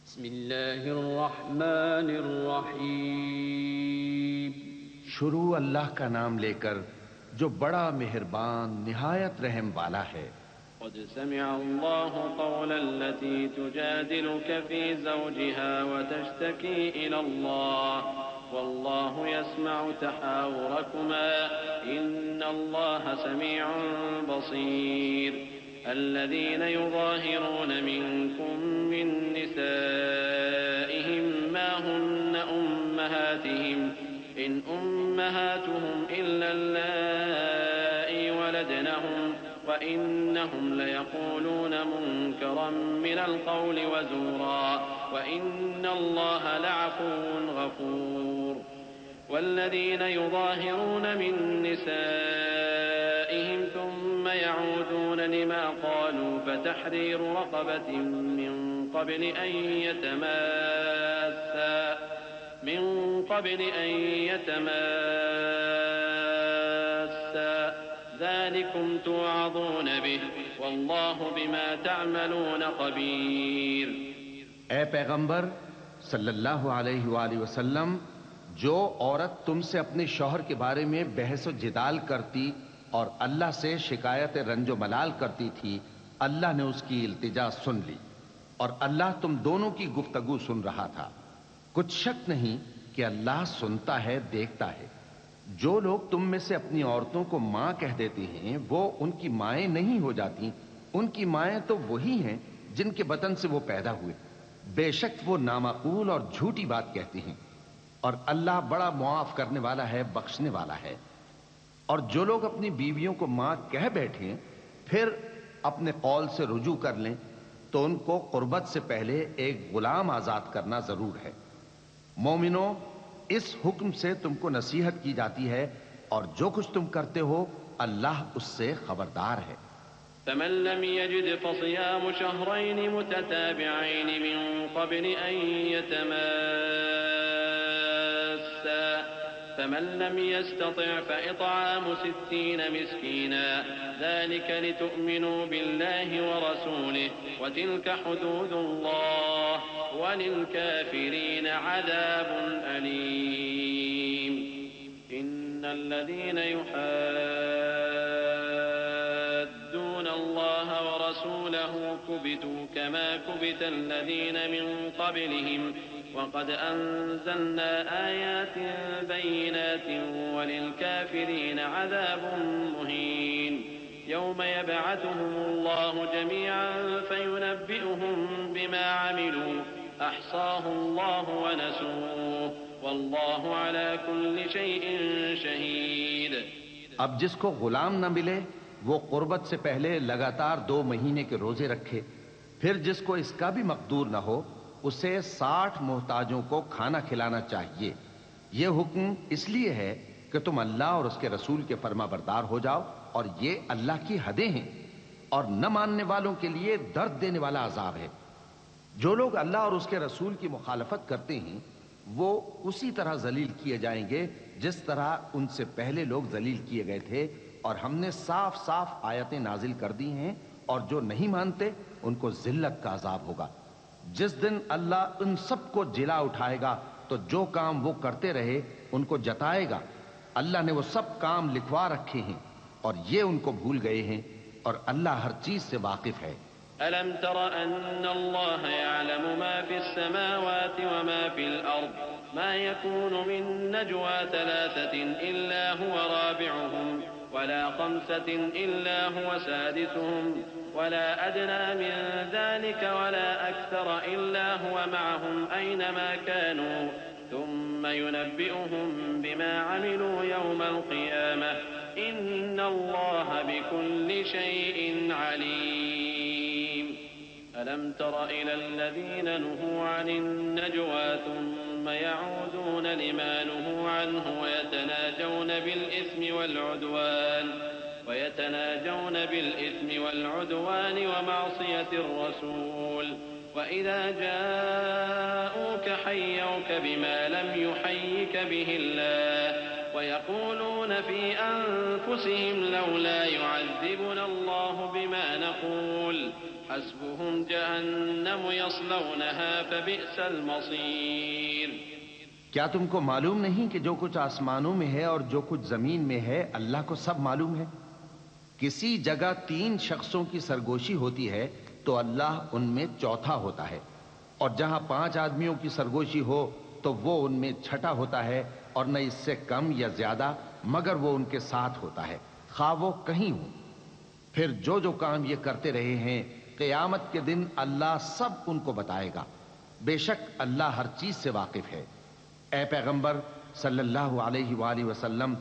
بسم اللہ الرحمن الرحیم۔ شروع اللہ کا نام لے کر جو بڑا مہربان نہایت رحم والا ہے۔ قد سمع اللہ قول التي تجادلك في زوجها وتشتكي إلى الله والله يسمع تحاوركما إن الله سميع بصير۔ الذين يظاهرون منكم من نسائهم ما هن أمهاتهم إن أمهاتهم إلا اللائي ولدنهم وإنهم ليقولون منكرا من القول وزورا وإن الله لعفو غفور۔ والذين يظاهرون من نسائهم ثم يعودون لما قالوا فتحرير رقبة من قبل أن يتماسا ذلكم توعظون به والله بما تعملون خبير۔ اے پیغمبر صلی اللہ علیہ وآلہ وسلم، جو عورت تم سے اپنے شوہر کے بارے میں بحث و جدال کرتی اور اللہ سے شکایت رنج و ملال کرتی تھی، اللہ نے اس کی التجا سن لی اور اللہ تم دونوں کی گفتگو سن رہا تھا۔ کچھ شک نہیں کہ اللہ سنتا ہے، دیکھتا ہے۔ جو لوگ تم میں سے اپنی عورتوں کو ماں کہہ دیتے ہیں وہ ان کی مائیں نہیں ہو جاتی، ان کی مائیں تو وہی ہیں جن کے بطن سے وہ پیدا ہوئے۔ بے شک وہ نامعقول اور جھوٹی بات کہتی ہیں، اور اللہ بڑا معاف کرنے والا ہے، بخشنے والا ہے۔ اور جو لوگ اپنی بیویوں کو ماں کہہ بیٹھیں پھر اپنے قول سے رجوع کر لیں تو ان کو قربت سے پہلے ایک غلام آزاد کرنا ضرور ہے۔ مومنوں، اس حکم سے تم کو نصیحت کی جاتی ہے اور جو کچھ تم کرتے ہو اللہ اس سے خبردار ہے۔ فمن لم يجد فصيام شهرين متتابعين من قبل أن يتماسا فمن لم يستطع فإطعام 60 مسكينا ذلك لتؤمنوا بالله ورسوله وتلك حدود الله وللكافرين عذاب أليم۔ إن الذين يحادون الله ورسوله كبتوا كما كبت الذين من قبلهم وقد أنزلنا آيات بينات وللكافرين عذاب مهين۔ يوم يبعثهم الله جميعا فينبئهم بما عملوا أحصاه الله ونسوه والله على كل شيء شهيد۔ اب جس کو غلام نہ ملے وہ قربت سے پہلے لگاتار 2 مہینے کے روزے رکھے، پھر جس کو اس کا بھی مقدور نہ ہو اسے 60 محتاجوں کو کھانا کھلانا چاہیے۔ یہ حکم اس لیے ہے کہ تم اللہ اور اس کے رسول کے فرما بردار ہو جاؤ، اور یہ اللہ کی حدیں ہیں، اور نہ ماننے والوں کے لیے درد دینے والا عذاب ہے۔ جو لوگ اللہ اور اس کے رسول کی مخالفت کرتے ہیں وہ اسی طرح ذلیل کیے جائیں گے جس طرح ان سے پہلے لوگ ذلیل کیے گئے تھے، اور ہم نے صاف صاف آیتیں نازل کر دی ہیں، اور جو نہیں مانتے ان کو ذلت کا عذاب ہوگا۔ جس دن اللہ ان سب کو جلا اٹھائے گا تو جو کام وہ کرتے رہے ان کو جتائے گا۔ اللہ نے وہ سب کام لکھوا رکھے ہیں اور یہ ان کو بھول گئے ہیں، اور اللہ ہر چیز سے واقف ہے۔ ألم تر أن الله يعلم ما في السماوات وما في الأرض ما يكون من نجوى 3 إلا هو رابعهم ولا 5 إلا هو سادسهم ولا أدنى من ذلك ولا أكثر إلا هو معهم أينما كانوا ثم ينبئهم بما عملوا يوم القيامة إن الله بكل شيء عليم۔ ألم تر إلى الذين نهوا عن النجوى ثم يعودون لما نهوا عنه ويتناجون بالإثم والعدوان ومعصية الرسول وإذا جاءوك حيوك بما لم يحيك به الله ويقولون في أنفسهم لولا يعذبنا الله بما نقول حسبهم جهنم يصلونها فبئس المصير. کیا تم کو معلوم نہیں کہ جو کچھ آسمانوں میں ہے اور جو کچھ زمین میں ہے اللہ کو سب معلوم ہے؟ کسی جگہ 3 شخصوں کی سرگوشی ہوتی ہے تو اللہ ان میں چوتھا ہوتا ہے، اور جہاں 5 آدمیوں کی سرگوشی ہو تو وہ ان میں چھٹا ہوتا ہے، اور نہ اس سے کم یا زیادہ مگر وہ ان کے ساتھ ہوتا ہے، خواہ وہ کہیں ہوں. پھر جو کام یہ کرتے رہے ہیں قیامت کے دن اللہ سب ان کو بتائے گا. بے شک اللہ ہر چیز سے واقف ہے. اے پیغمبر صلی اللہ علیہ وآلہ وسلم،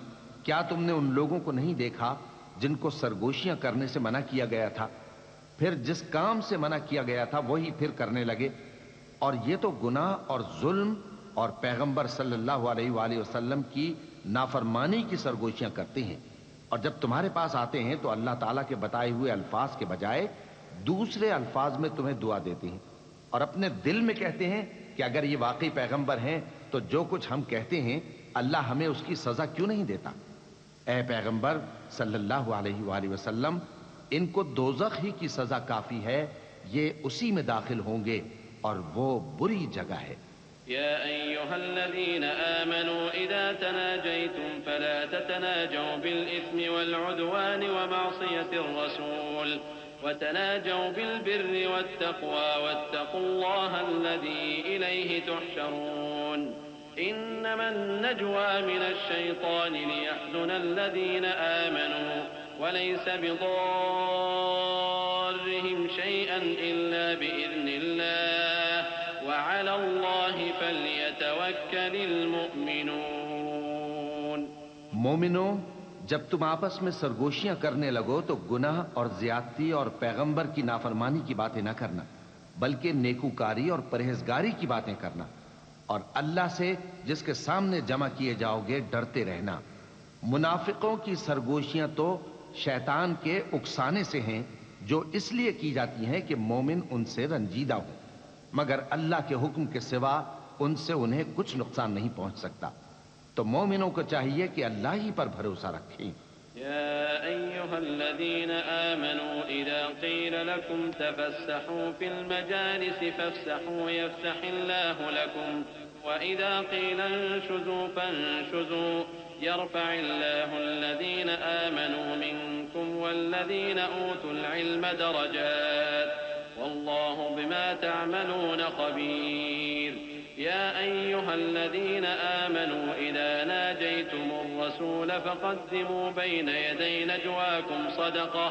کیا تم نے ان لوگوں کو نہیں دیکھا جن کو سرگوشیاں کرنے سے منع کیا گیا تھا، پھر جس کام سے منع کیا گیا تھا وہی پھر کرنے لگے؟ اور یہ تو گناہ اور ظلم اور پیغمبر صلی اللہ علیہ وآلہ وسلم کی نافرمانی کی سرگوشیاں کرتے ہیں. اور جب تمہارے پاس آتے ہیں تو اللہ تعالیٰ کے بتائے ہوئے الفاظ کے بجائے دوسرے الفاظ میں تمہیں دعا دیتے ہیں، اور اپنے دل میں کہتے ہیں کہ اگر یہ واقعی پیغمبر ہیں تو جو کچھ ہم کہتے ہیں اللہ ہمیں اس کی سزا کیوں نہیں دیتا؟ اے پیغمبر صلی اللہ علیہ وآلہ وسلم، ان کو دوزخ ہی کی سزا کافی ہے، یہ اسی میں داخل ہوں گے اور وہ بری جگہ ہے. يا أيها الذين آمنوا إذا تناجيتم فلا تتناجوا بالإثم والعدوان ومعصية الرسول وتناجوا بالبر والتقوى واتقوا الله الذي إليه تحشرون. إنما النجوى من الشيطان ليحزن الذين آمنوا وليس بضارهم شيئا إلا بإذن الله وعلى الله فليتوكل المؤمنون. مومنوں، جب تم آپس میں سرگوشیاں کرنے لگو تو گناہ اور زیادتی اور پیغمبر کی نافرمانی کی باتیں نہ کرنا، بلکہ نیکوکاری اور پرہیزگاری کی باتیں کرنا، اور اللہ سے جس کے سامنے جمع کیے جاؤ گے ڈرتے رہنا. منافقوں کی سرگوشیاں تو شیطان کے اکسانے سے ہیں، جو اس لیے کی جاتی ہیں کہ مومن ان سے رنجیدہ ہوں، مگر اللہ کے حکم کے سوا ان سے انہیں کچھ نقصان نہیں پہنچ سکتا. تو مومنوں کو چاہیے کہ اللہ ہی پر بھروسہ رکھیں. يا أيها الذين آمنوا إذا قيل لكم تفسحوا في المجالس فافسحوا يفسح الله لكم وإذا قيل انشزوا فانشزوا يرفع الله الذين آمنوا منكم والذين أوتوا العلم درجات والله بما تعملون خبير. يا أيها الذين آمنوا إذا ناجيتم الرسول فقدموا بين يدي نجواكم صدقة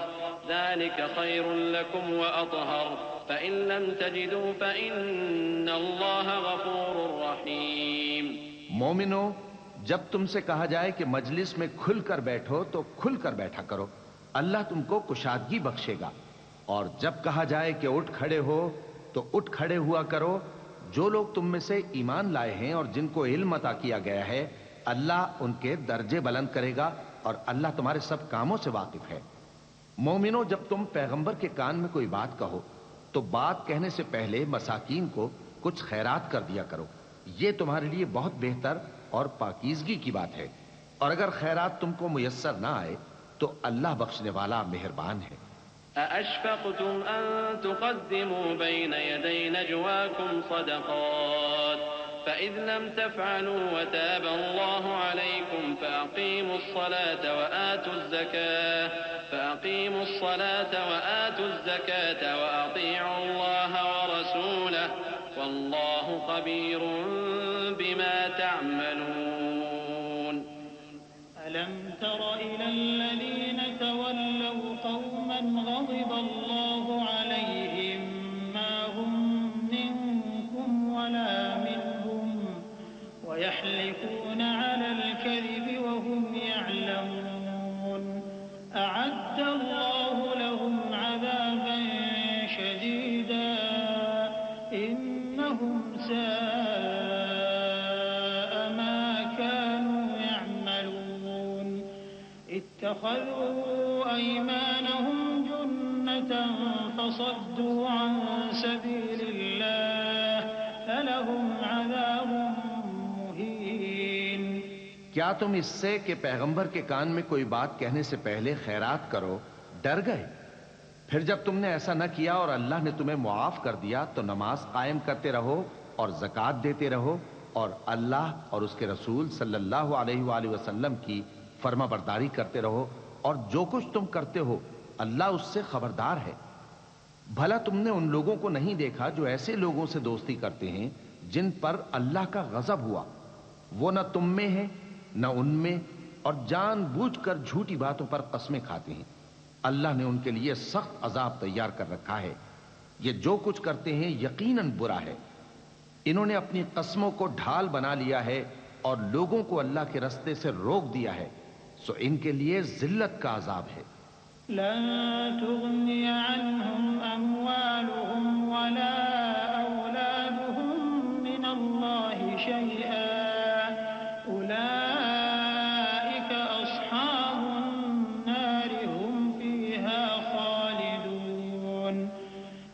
ذلك خير لكم وأطهر فإن لم تجدوا فإن الله غفور رحيم. مومنو، جب تم سے کہا جائے کہ مجلس میں کھل کر بیٹھو تو کھل کر بیٹھا کرو، اللہ تم کو کشادگی بخشے گا. اور جب کہا جائے کہ اٹھ کھڑے ہو تو اٹھ کھڑے ہوا کرو. جو لوگ تم میں سے ایمان لائے ہیں اور جن کو علم عطا کیا گیا ہے اللہ ان کے درجے بلند کرے گا، اور اللہ تمہارے سب کاموں سے واقف ہے. مومنوں، جب تم پیغمبر کے کان میں کوئی بات کہو تو بات کہنے سے پہلے مساکین کو کچھ خیرات کر دیا کرو، یہ تمہارے لیے بہت بہتر اور پاکیزگی کی بات ہے. اور اگر خیرات تم کو میسر نہ آئے تو اللہ بخشنے والا مہربان ہے. أأشفقتم أن تقدموا بين يدي نجواكم صدقات فإذ لم تفعلوا وتاب الله عليكم فأقيموا الصلاة وآتوا الزكاة وأطيعوا الله ورسوله والله خبير بما تعملون. ألم تر إلى الذين تولوا قوما غضب الله عليهم ما هم منكم ولا منهم ويحلفون على الكذب وهم يعلمون أعد الله لهم عذابا شديدا إنهم ساء ما كانوا يعملون اتخذوا أيمانهم جنة فصدوا عن سبيل الله فلهم عذاب مهين. کیا تم اس سے کہ پیغمبر کے کان میں کوئی بات کہنے سے پہلے خیرات کرو ڈر گئے؟ پھر جب تم نے ایسا نہ کیا اور اللہ نے تمہیں معاف کر دیا تو نماز قائم کرتے رہو اور زکوٰۃ دیتے رہو اور اللہ اور اس کے رسول صلی اللہ علیہ وآلہ وسلم کی فرما برداری کرتے رہو، اور جو کچھ تم کرتے ہو اللہ اس سے خبردار ہے۔ بھلا تم نے ان لوگوں کو نہیں دیکھا جو ایسے لوگوں سے دوستی کرتے ہیں جن پر اللہ کا غضب ہوا؟ وہ نہ تم میں ہیں نہ ان میں، اور جان بوجھ کر جھوٹی باتوں پر قسمیں کھاتے ہیں۔ اللہ نے ان کے لیے سخت عذاب تیار کر رکھا ہے۔ یہ جو کچھ کرتے ہیں یقیناً برا ہے۔ انہوں نے اپنی قسموں کو ڈھال بنا لیا ہے اور لوگوں کو اللہ کے رستے سے روک دیا ہے، سو ان کے لیے ذلت کا عذاب ہے۔ لن تغني عنهم أموالهم ولا أولادهم من الله شيئا أولئك أصحاب النار هم فيها خالدون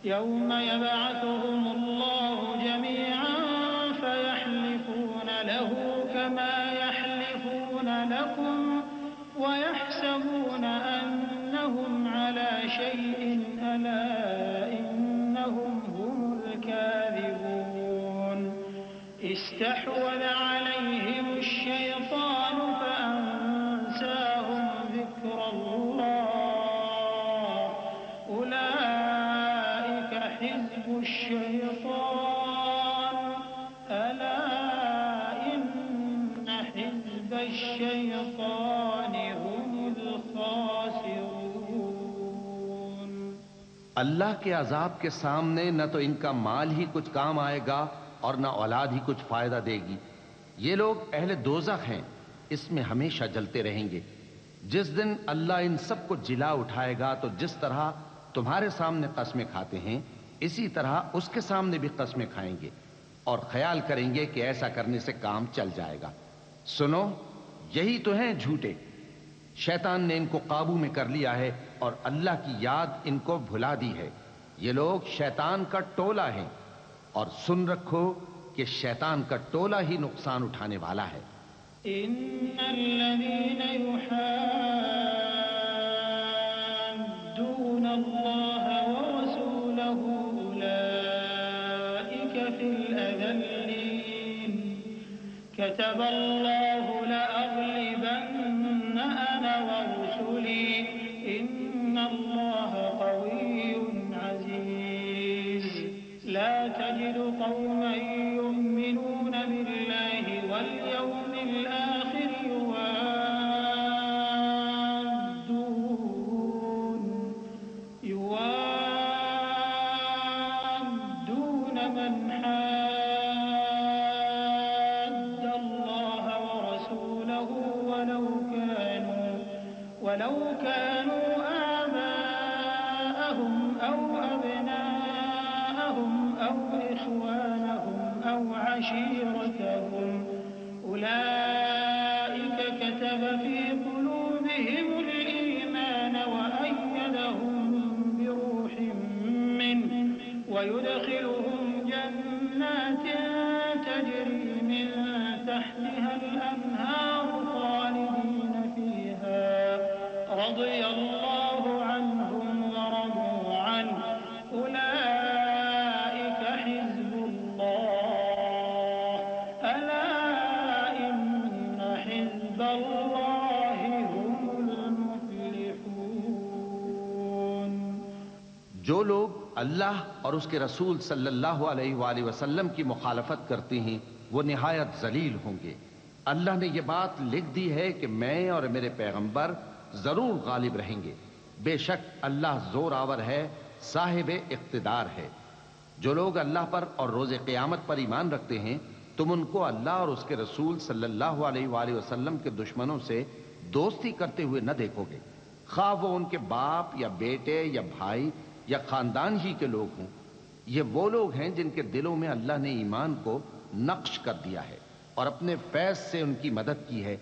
يوم يبعثهم الله جميعا فيحلفون له كما يحلفون لكم ويحسبون أنهم على شيء ألا إنهم هم الكاذبون استحوذ عليهم الشيطان فأنساهم ذكر الله أولئك حزب الشيطان ألا إن حزب الشيطان هم الخاسرون۔ اللہ کے عذاب کے سامنے نہ تو ان کا مال ہی کچھ کام آئے گا اور نہ اولاد ہی کچھ فائدہ دے گی۔ یہ لوگ اہل دوزخ ہیں، اس میں ہمیشہ جلتے رہیں گے۔ جس دن اللہ ان سب کو جلا اٹھائے گا تو جس طرح تمہارے سامنے قسمیں کھاتے ہیں اسی طرح اس کے سامنے بھی قسمیں کھائیں گے اور خیال کریں گے کہ ایسا کرنے سے کام چل جائے گا۔ سنو، یہی تو ہیں جھوٹے۔ شیطان نے ان کو قابو میں کر لیا ہے اور اللہ کی یاد ان کو بھلا دی ہے۔ یہ لوگ شیطان کا ٹولہ ہیں، اور سن رکھو کہ شیطان کا ٹولہ ہی نقصان اٹھانے والا ہے۔ إن الذين يحادون الله ورسوله أولئك في الأذلين كتب الله لأغلبن أنا ورسلي إن الله قوي عزيز لا تجد قوما يؤمنون بالله واليوم الآخر يوادون من حاد الله ورسوله ولو كانوا آباءهم أو أبناءهم أو إخوانهم أو عشيرتهم أولئك كتب في قلوبهم الإيمان وأيدهم بروح منه ويدخلهم جنات تجري من تحتها الأنهار خالدين فيها رضي الله عنهم ورضوا عنه أولئك حزب الله ألا إن حزب الله هم المفلحون۔ جو لوگ اللہ اور اس کے رسول صلی اللہ علیہ وآلہ وسلم کی مخالفت کرتے ہیں وہ نہایت ذلیل ہوں گے۔ اللہ نے یہ بات لکھ دی ہے کہ میں اور میرے پیغمبر ضرور غالب رہیں گے۔ بے شک اللہ زور آور ہے، صاحب اقتدار ہے۔ جو لوگ اللہ پر اور روز قیامت پر ایمان رکھتے ہیں تم ان کو اللہ اور اس کے رسول صلی اللہ علیہ وآلہ وسلم کے دشمنوں سے دوستی کرتے ہوئے نہ دیکھو گے، خواہ وہ ان کے باپ یا بیٹے یا بھائی یا خاندان ہی کے لوگ ہوں۔ یہ وہ لوگ ہیں جن کے دلوں میں اللہ نے ایمان کو نقش کر دیا ہے اور اپنے فیض سے ان کی مدد کی ہے،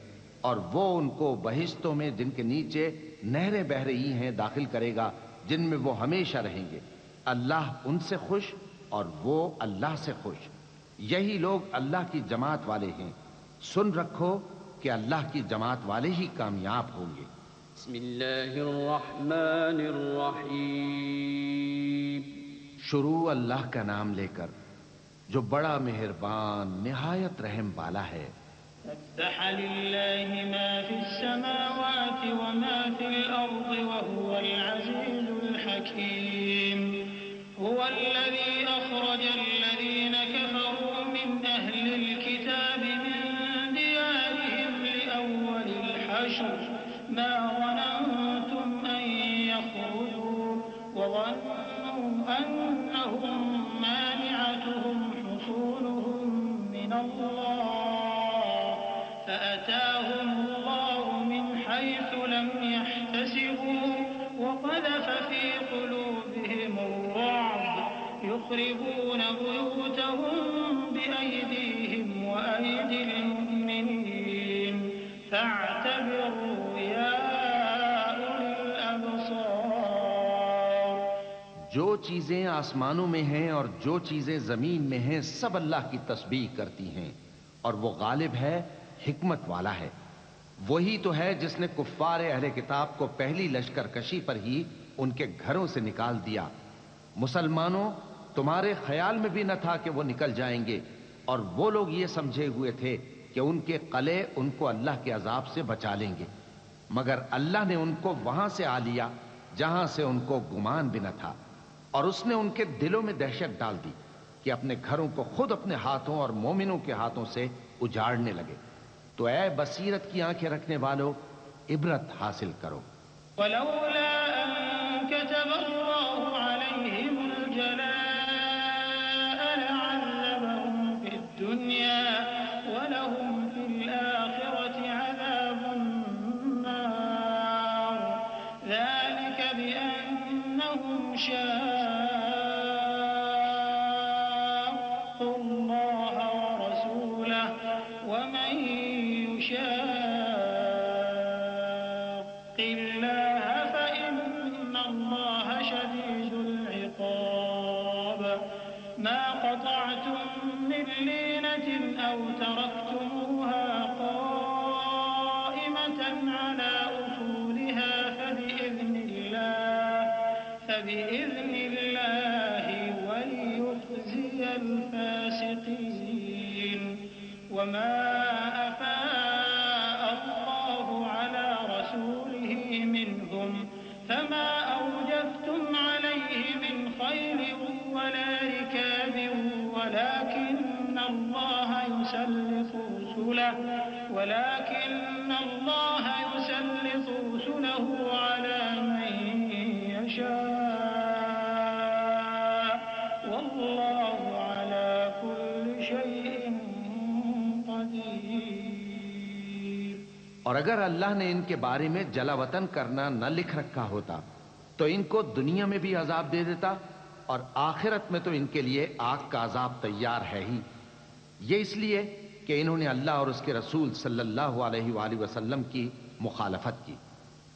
اور وہ ان کو بہشتوں میں جن کے نیچے نہریں بہہ رہی ہیں داخل کرے گا، جن میں وہ ہمیشہ رہیں گے۔ اللہ ان سے خوش اور وہ اللہ سے خوش۔ یہی لوگ اللہ کی جماعت والے ہیں۔ سن رکھو کہ اللہ کی جماعت والے ہی کامیاب ہوں گے۔ بسم اللہ الرحمن الرحیم. شروع اللہ کا نام لے کر جو بڑا مہربان نہایت رحم والا ہے. سبح لله ما في السماوات وما في الأرض وهو العزيز الحكيم. هو الذي أخرج الذين كفروا من أهل الكتاب من ديارهم لأول الحشر ما ظننتم أن يخرجوا وظنوا أنهم مانعتهم حصونهم من الله فأتاهم الله من حيث لم يحتسبوا وقذف في قلوبهم الرعب يخربون بيوتهم بأيديهم وأيدي المؤمنين فاعتبروا يا أولي الأبصار. جو چیزیں آسمانوں میں ہیں اور جو چیزیں زمین میں ہیں سب اللہ کی تسبیح کرتی ہیں اور وہ غالب ہے حکمت والا ہے. وہی تو ہے جس نے کفار اہل کتاب کو پہلی لشکر کشی پر ہی ان کے گھروں سے نکال دیا. مسلمانوں تمہارے خیال میں بھی نہ تھا کہ وہ نکل جائیں گے اور وہ لوگ یہ سمجھے ہوئے تھے کہ ان کے قلعے ان کو اللہ کے عذاب سے بچا لیں گے، مگر اللہ نے ان کو وہاں سے آ لیا جہاں سے ان کو گمان بھی نہ تھا، اور اس نے ان کے دلوں میں دہشت ڈال دی کہ اپنے گھروں کو خود اپنے ہاتھوں اور مومنوں کے ہاتھوں سے اجاڑنے لگے. تو اے بصیرت کی آنکھیں رکھنے والو عبرت حاصل کرو. ولولا أن كتب الله عليهم الجلاء لعذبهم في الدنيا ولهم في الآخرة عذاب النار ذلك بأنهم شاقوا الله ورسوله ومن يشاق الله فإن الله شديد العقاب. ما قطعتم من لينة أو تركتموها قائمة على أصولها فبإذن الله وليخزي الفاسقين. وما أفاء الله على رسوله منهم فما أوجفتم عليه من خيل ولا ركاب ولكن الله يسلط رسله على من يشاء والله على كل شيء قدير. اور اگر اللہ نے ان کے بارے میں جلا وطن کرنا نہ لکھ رکھا ہوتا تو ان کو دنیا میں بھی عذاب دے دیتا اور آخرت میں تو ان کے لیے آگ کا عذاب تیار ہے ہی. یہ اس لیے کہ انہوں نے اللہ اور اس کے رسول صلی اللہ علیہ وآلہ وسلم کی مخالفت کی،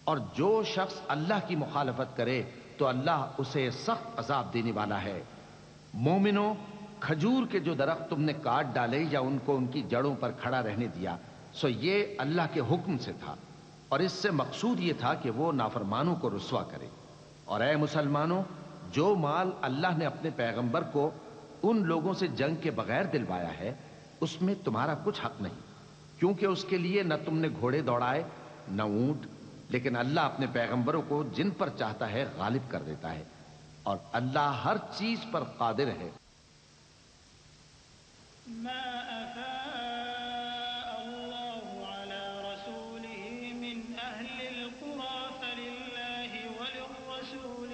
اور جو شخص اللہ کی مخالفت کرے تو اللہ اسے سخت عذاب دینے والا ہے. مومنوں، کھجور کے جو درخت تم نے کاٹ ڈالے یا ان کو ان کی جڑوں پر کھڑا رہنے دیا سو یہ اللہ کے حکم سے تھا، اور اس سے مقصود یہ تھا کہ وہ نافرمانوں کو رسوا کرے. اور اے مسلمانوں، جو مال اللہ نے اپنے پیغمبر کو ان لوگوں سے جنگ کے بغیر دلوایا ہے اس میں تمہارا کچھ حق نہیں، کیونکہ اس کے لیے نہ تم نے گھوڑے دوڑائے نہ اونٹ، لیکن اللہ اپنے پیغمبروں کو جن پر چاہتا ہے غالب کر دیتا ہے، اور اللہ ہر چیز پر قادر ہے. ما أفاء الله على رسوله من أهل القرى فلله وللرسول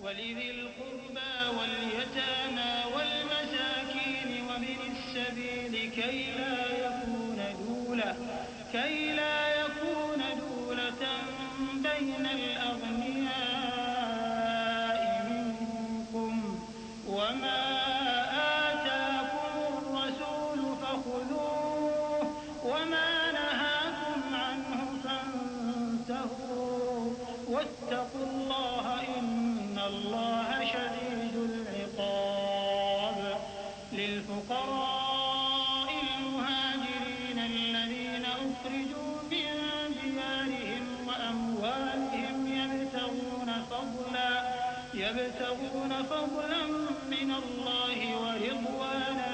ولذي القربى واليتامى والمساكين وابن السبيل كي لا يكون دولة بين الأغنياء منكم وما آتاكم الرسول فخذوه وما نهاكم عنه فانتهوا واتقوا الله إن الله شديد العقاب. للفقراء المهاجرين الذين أخرجوا من الله ورضوانا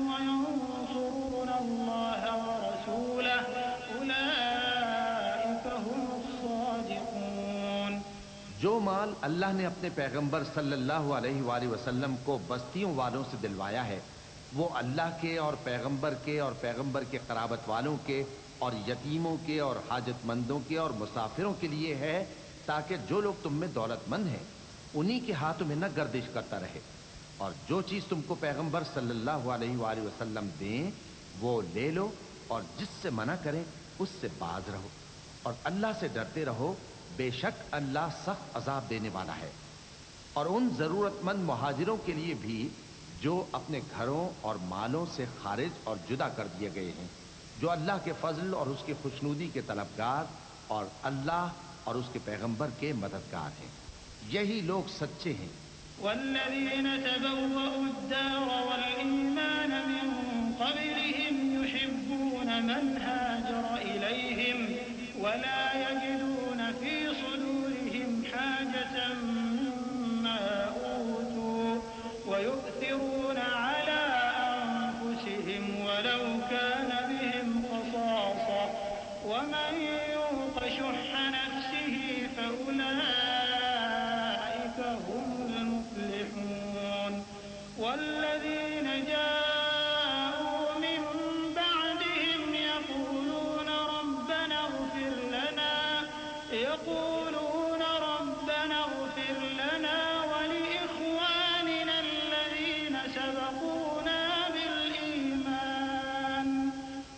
وينصرون الله ورسوله أولئك هم الصادقون۔ جو مال اللہ نے اپنے پیغمبر صلی اللہ علیہ وآلہ وسلم کو بستیوں والوں سے دلوایا ہے وہ اللہ کے اور پیغمبر کے قرابت والوں کے اور یتیموں کے اور حاجت مندوں کے اور مسافروں کے لیے ہے تاکہ جو لوگ تم میں دولت مند ہیں انہی کے ہاتھوں میں نہ گردش کرتا رہے، اور جو چیز تم کو پیغمبر صلی اللہ علیہ وآلہ وسلم دیں وہ لے لو، اور جس سے منع کریں اس سے باز رہو، اور اللہ سے ڈرتے رہو، بے شک اللہ سخت عذاب دینے والا ہے۔ اور ان ضرورت مند مہاجروں کے لیے بھی جو اپنے گھروں اور مالوں سے خارج اور جدا کر دیے گئے ہیں، جو اللہ کے فضل اور اس کی خوشنودی کے طلبگار اور اللہ اور اس کے پیغمبر کے مددگار ہیں، یہی لوگ سچے ہیں۔ والذين تبوأوا الدار والإيمان من قبلهم يحبون من هاجر إليهم ولا يجدون في صدورهم حاجة مما أوتوا ويؤثرون على أنفسهم ولو كان بهم خصاصة ومن يوق شح نفسه فأولئك هم المفلحون۔ والذين جاءوا من بعدهم يقولون ربنا اغفر لنا ولإخواننا الذين سبقونا بالإيمان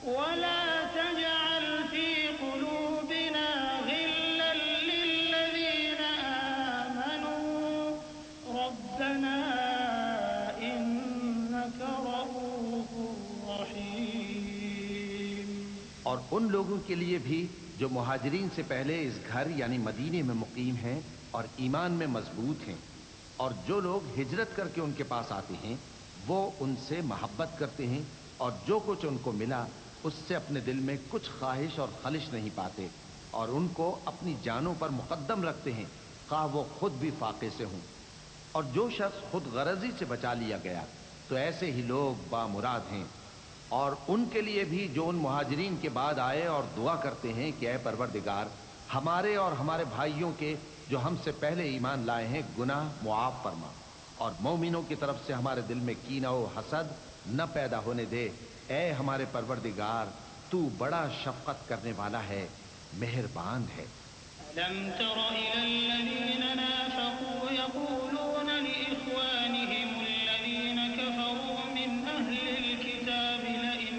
ولا تجعل في قلوبنا غلا للذين آمنوا ربنا إنك رؤوف رحيم۔ اور ان لوگوں کے لیے بھی جو مہاجرین سے پہلے اس گھر یعنی مدینے میں مقیم ہیں اور ایمان میں مضبوط ہیں، اور جو لوگ ہجرت کر کے ان کے پاس آتے ہیں وہ ان سے محبت کرتے ہیں، اور جو کچھ ان کو ملا اس سے اپنے دل میں کچھ خواہش اور خلش نہیں پاتے، اور ان کو اپنی جانوں پر مقدم رکھتے ہیں خواہ وہ خود بھی فاقے سے ہوں۔ اور جو شخص خود غرضی سے بچا لیا گیا تو ایسے ہی لوگ بامراد ہیں۔ اور ان کے لیے بھی جو ان مہاجرین کے بعد آئے اور دعا کرتے ہیں کہ اے پروردگار ہمارے اور ہمارے بھائیوں کے جو ہم سے پہلے ایمان لائے ہیں گناہ معاف فرما، اور مومنوں کی طرف سے ہمارے دل میں کینہ و حسد نہ پیدا ہونے دے، اے ہمارے پروردگار تو بڑا شفقت کرنے والا ہے، مہربان ہے۔ ألم تر إلى الذين نافقوا يقولون لإخوانهم الذين كفروا من أهل الكتاب لئن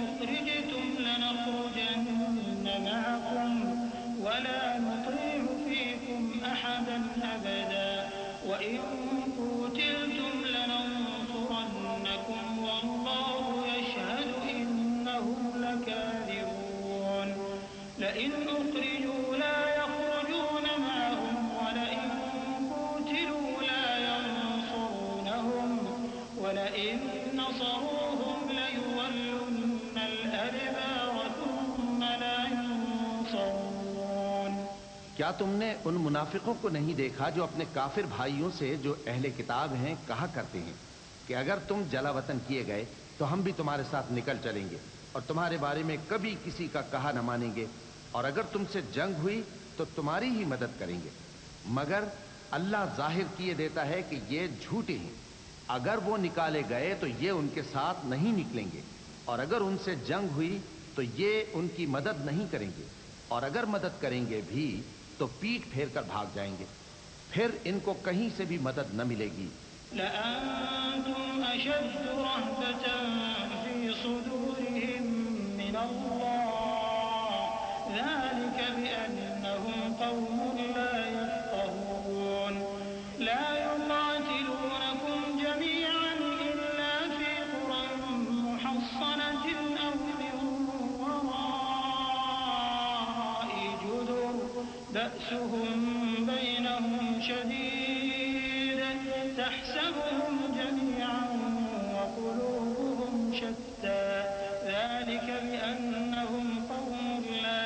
أخرجتم لنخرجن معكم ولا نطيع فيكم أحدا أبدا وإن قتلتم لننصرنكم والله يشهد إنهم لكاذبون۔ لئن أخرجوا لا يخرجون معهم ولئن قتلوا لا ينصرونهم ولئن نصروهم ليولن الأدبار ثم لا ينصرون۔ کیا تم نے ان منافقوں کو نہیں دیکھا جو اپنے کافر بھائیوں سے جو اہل کتاب ہیں کہا کرتے ہیں کہ اگر تم جلا وطن کیے گئے تو ہم بھی تمہارے ساتھ نکل چلیں گے اور تمہارے بارے میں کبھی کسی کا کہا نہ مانیں گے، اور اگر تم سے جنگ ہوئی تو تمہاری ہی مدد کریں گے، مگر اللہ ظاہر کیے دیتا ہے کہ یہ جھوٹے ہیں۔ اگر وہ نکالے گئے تو یہ ان کے ساتھ نہیں نکلیں گے، اور اگر ان سے جنگ ہوئی تو یہ ان کی مدد نہیں کریں گے، اور اگر مدد کریں گے بھی تو پیٹ پھیر کر بھاگ جائیں گے، پھر ان کو کہیں سے بھی مدد نہ ملے گی۔ لأنتم أشد رهبة في صدورهم من الله ذلك بأنهم قوم لا يفقهون۔ لا يقاتلونكم جميعا إلا في قرى محصنة أو من وراء جدر بأسهم بينهم شديد تحسبهم جميعا وقلوبهم شتى ذلك بأنهم قوم لا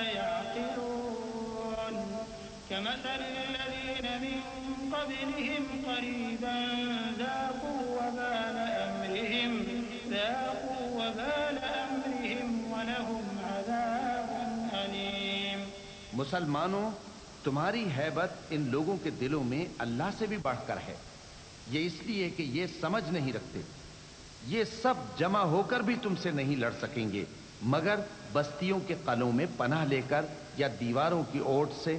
كمثل الذين من قبلهم قريبا ذاقوا وبال أمرهم ولهم عذاب أليم۔ مسلمانوں، تمہاری ہیبت ان لوگوں کے دلوں میں اللہ سے بھی بڑھ کر ہے، یہ اس لیے کہ یہ سمجھ نہیں رکھتے۔ یہ سب جمع ہو کر بھی تم سے نہیں لڑ سکیں گے مگر بستیوں کے قلعوں میں پناہ لے کر یا دیواروں کی اوٹ سے۔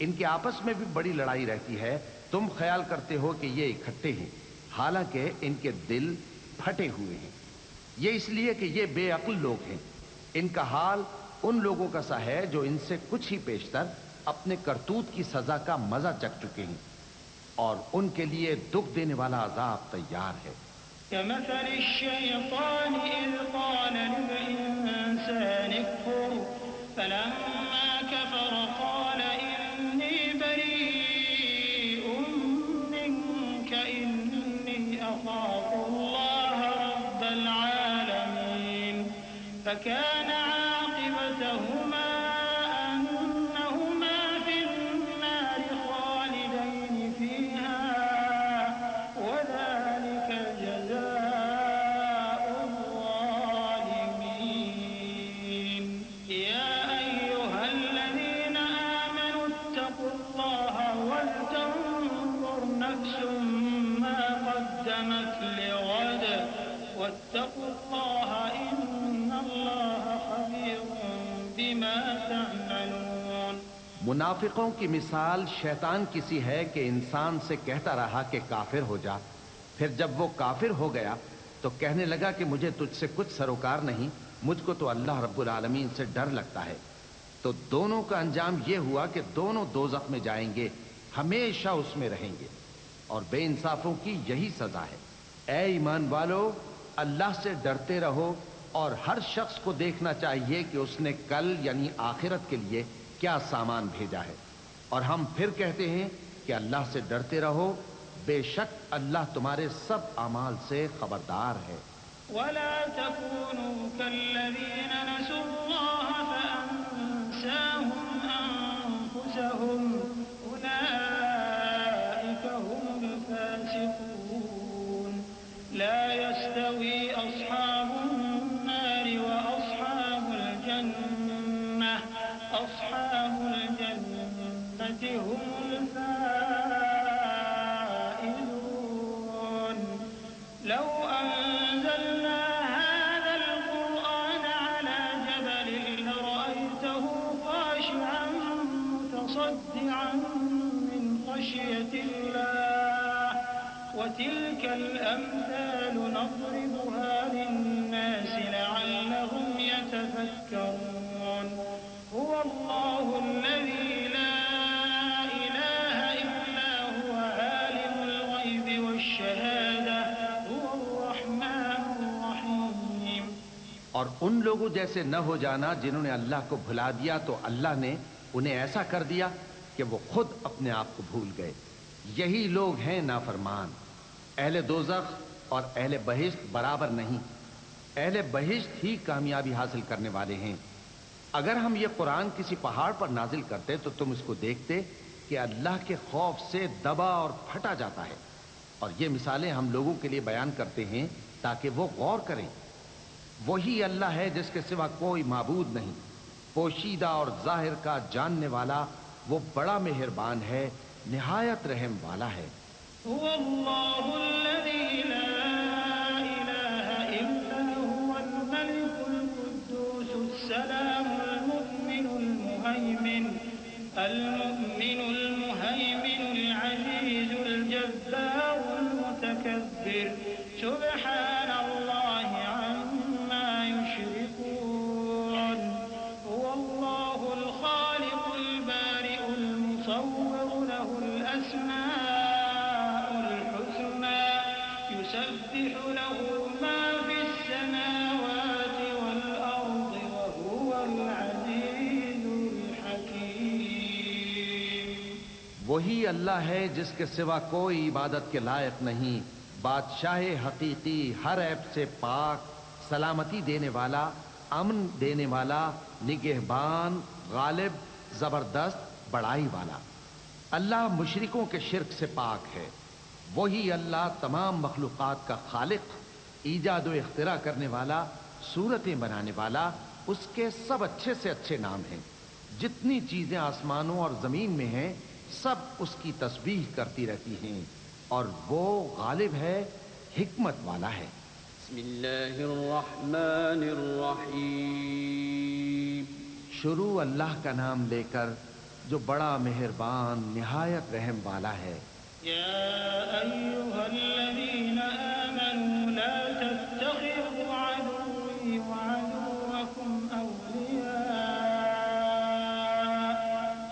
ان کے آپس میں بھی بڑی لڑائی رہتی ہے، تم خیال کرتے ہو کہ یہ اکٹھے ہیں، حالانکہ ان کے دل پھٹے ہوئے ہیں۔ یہ اس لیے کہ یہ بے عقل لوگ ہیں۔ ان کا حال ان لوگوں کا سا ہے جو ان سے کچھ ہی پیشتر اپنے کرتوت کی سزا کا مزہ چکھ چکے ہیں، اور ان کے لیے دکھ دینے والا عذاب تیار ہے۔ كمثل الشيطان إذ قال للإنسان اكفر فلما كفر قال إني بريء منك إني أخاف الله رب العالمين فكان عاقبتهما أنهما في النار خالدين فيها وذلك جزاء الظالمين۔ يا أيها الذين آمنوا اتقوا الله ولتنظر نفس ما قدمت لغد واتقوا الله إن الله خبير بما تعملون۔ منافقوں کی مثال شیطان کسی ہے کہ انسان سے کہتا رہا کہ کافر ہو جا، پھر جب وہ کافر ہو گیا تو کہنے لگا کہ مجھے تجھ سے کچھ سروکار نہیں، مجھ کو تو اللہ رب العالمین سے ڈر لگتا ہے۔ تو دونوں کا انجام یہ ہوا کہ دونوں دوزخ میں جائیں گے، ہمیشہ اس میں رہیں گے، اور بے انصافوں کی یہی سزا ہے۔ اے ایمان والو، اللہ سے ڈرتے رہو، اور ہر شخص کو دیکھنا چاہیے کہ اس نے کل یعنی آخرت کے لیے کیا سامان بھیجا ہے، اور ہم پھر کہتے ہیں کہ اللہ سے ڈرتے رہو، بے شک اللہ تمہارے سب اعمال سے خبردار ہے۔ ولا تكونوا كالذين نسوا الله فأنساهم أنفسهم أولئك هم الفاسقون۔ لا يستوي أصحاب النار وأصحاب الجنة أصحاب الجنة هم الفائزون۔ لو أنزلنا هذا القرآن على جبل لرأيته خاشعا متصدعا من خشية الله وتلك الأمثال نضربها للناس لعلهم يتفكرون۔ هو الله الذي لا إله إلا هو عالم الغيب والشهادة هو الرحمن الرحيم۔ اور ان لوگوں جیسے نہ ہو جانا جنہوں نے اللہ کو بھلا دیا تو اللہ نے انہیں ایسا کر دیا کہ وہ خود اپنے آپ کو بھول گئے۔ یہی لوگ ہیں نافرمان۔ اہل دوزخ اور اہل بہشت برابر نہیں، اہل بہشت ہی کامیابی حاصل کرنے والے ہیں۔ اگر ہم یہ قرآن کسی پہاڑ پر نازل کرتے تو تم اس کو دیکھتے کہ اللہ کے خوف سے دبا اور پھٹا جاتا ہے، اور یہ مثالیں ہم لوگوں کے لیے بیان کرتے ہیں تاکہ وہ غور کریں۔ وہی اللہ ہے جس کے سوا کوئی معبود نہیں، پوشیدہ اور ظاہر کا جاننے والا، وہ بڑا مہربان ہے، نہایت رحم والا ہے۔ هو الله الذي لا إله إلا هو الملك القدوس السلام المؤمن المهيمن العزيز الجبار المتكبر سبحان الله عما يشركون۔ هو الله الخالق البارئ المصور له الأسماء الحسنى يسبح له ما في السماوات والأرض وهو العزيز الحكيم۔ وہی اللہ ہے جس کے سوا کوئی عبادت کے لائق نہیں، بادشاہ حقیقی، ہر عیب سے پاک، سلامتی دینے والا، امن دینے والا، نگہبان، غالب، زبردست، بڑائی والا۔ اللہ مشرکوں کے شرک سے پاک ہے. وہی اللہ تمام مخلوقات کا خالق، ایجاد و اختراع کرنے والا، صورتیں بنانے والا. اس کے سب اچھے سے اچھے نام ہیں. جتنی چیزیں آسمانوں اور زمین میں ہیں سب اس کی تسبیح کرتی رہتی ہیں، اور وہ غالب ہے، حکمت والا ہے. بسم اللہ الرحمن الرحیم. شروع اللہ کا نام لے کر جو بڑا مہربان نہایت رحم والا ہے. يا أيها الذين آمنوا لا تتخذوا عدوي وعدوكم أولياء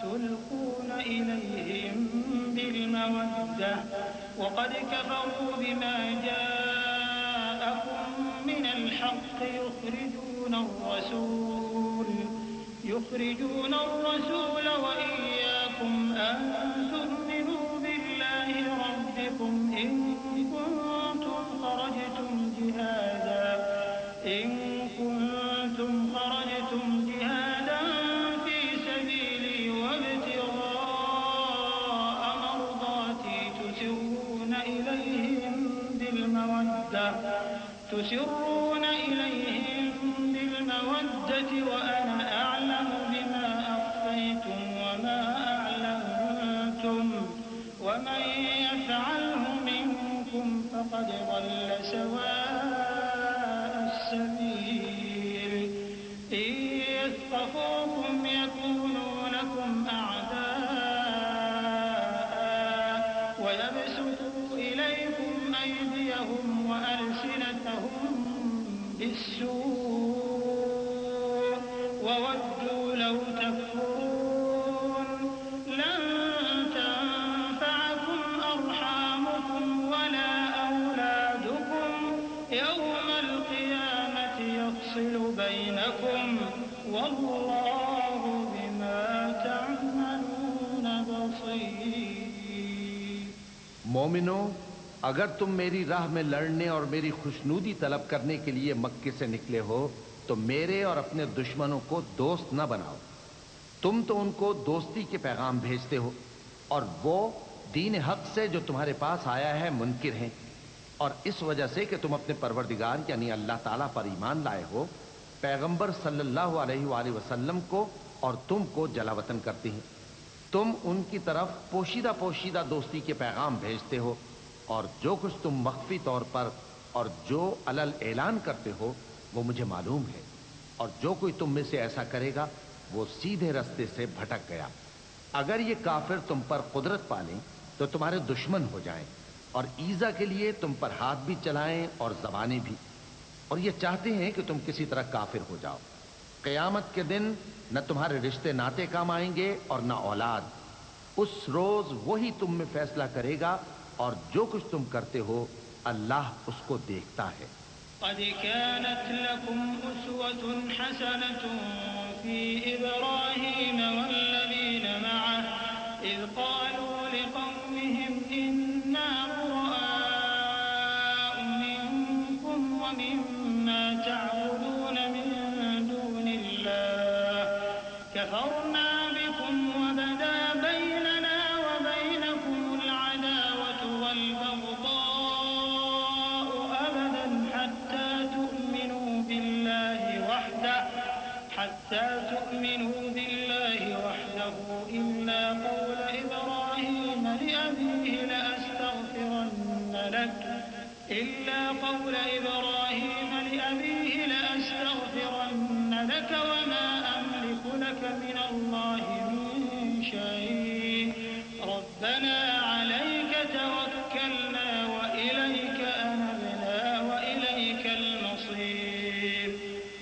تلقون إليهم بالمودة وقد كفروا بما جاءكم من الحق يخرجون الرسول وإياكم أن تؤمنوا بالله ربكم إن كنتم خرجتم جهادا في سبيلي وابتغاء مرضاتي تسرون إليهم بالمودة وأنا أعلم بما أخفيتم وما أعلنتم ومن يفعله منكم فقد ضل سواء السبيل. إن يثقفوكم يكونوا لكم أعداء ويبسطوا إليكم أيديهم وألسنتهم بالسوء وودوا لو تكفرون. لن تنفعكم أرحامكم ولا أولادكم يوم القيامة يفصل بينكم والله بما تعملون بصير. مومنو، اگر تم میری راہ میں لڑنے اور میری خوشنودی طلب کرنے کے لیے مکے سے نکلے ہو تو میرے اور اپنے دشمنوں کو دوست نہ بناؤ. تم تو ان کو دوستی کے پیغام بھیجتے ہو اور وہ دین حق سے جو تمہارے پاس آیا ہے منکر ہیں، اور اس وجہ سے کہ تم اپنے پروردگار یعنی اللہ تعالیٰ پر ایمان لائے ہو، پیغمبر صلی اللہ علیہ وآلہ وسلم کو اور تم کو جلا وطن کرتے ہیں. تم ان کی طرف پوشیدہ پوشیدہ دوستی کے پیغام بھیجتے ہو، اور جو کچھ تم مخفی طور پر اور جو علل اعلان کرتے ہو وہ مجھے معلوم ہے، اور جو کوئی تم میں سے ایسا کرے گا وہ سیدھے رستے سے بھٹک گیا. اگر یہ کافر تم پر قدرت پالیں تو تمہارے دشمن ہو جائیں، اور ایذا کے لیے تم پر ہاتھ بھی چلائیں اور زبانیں بھی، اور یہ چاہتے ہیں کہ تم کسی طرح کافر ہو جاؤ. قیامت کے دن نہ تمہارے رشتے ناتے کام آئیں گے اور نہ اولاد. اس روز وہی تم میں فیصلہ کرے گا، اور جو کچھ تم کرتے ہو اللہ اس کو دیکھتا ہے. قد كانت لكم أسوة حسنة في إبراهيم والذين معه إذ قالوا لقومهم إنا براء منكم ومما تعبدون من دون الله كفرنا بكم وبدا بيننا وبينكم العداوة والبغضاء أبدا حتى تؤمنوا بالله وحده إلا قول إبراهيم لأبيه لأستغفرن لك وما أملك لك من الله من شيء ربنا عليك توكلنا وإليك أنبنا وإليك المصير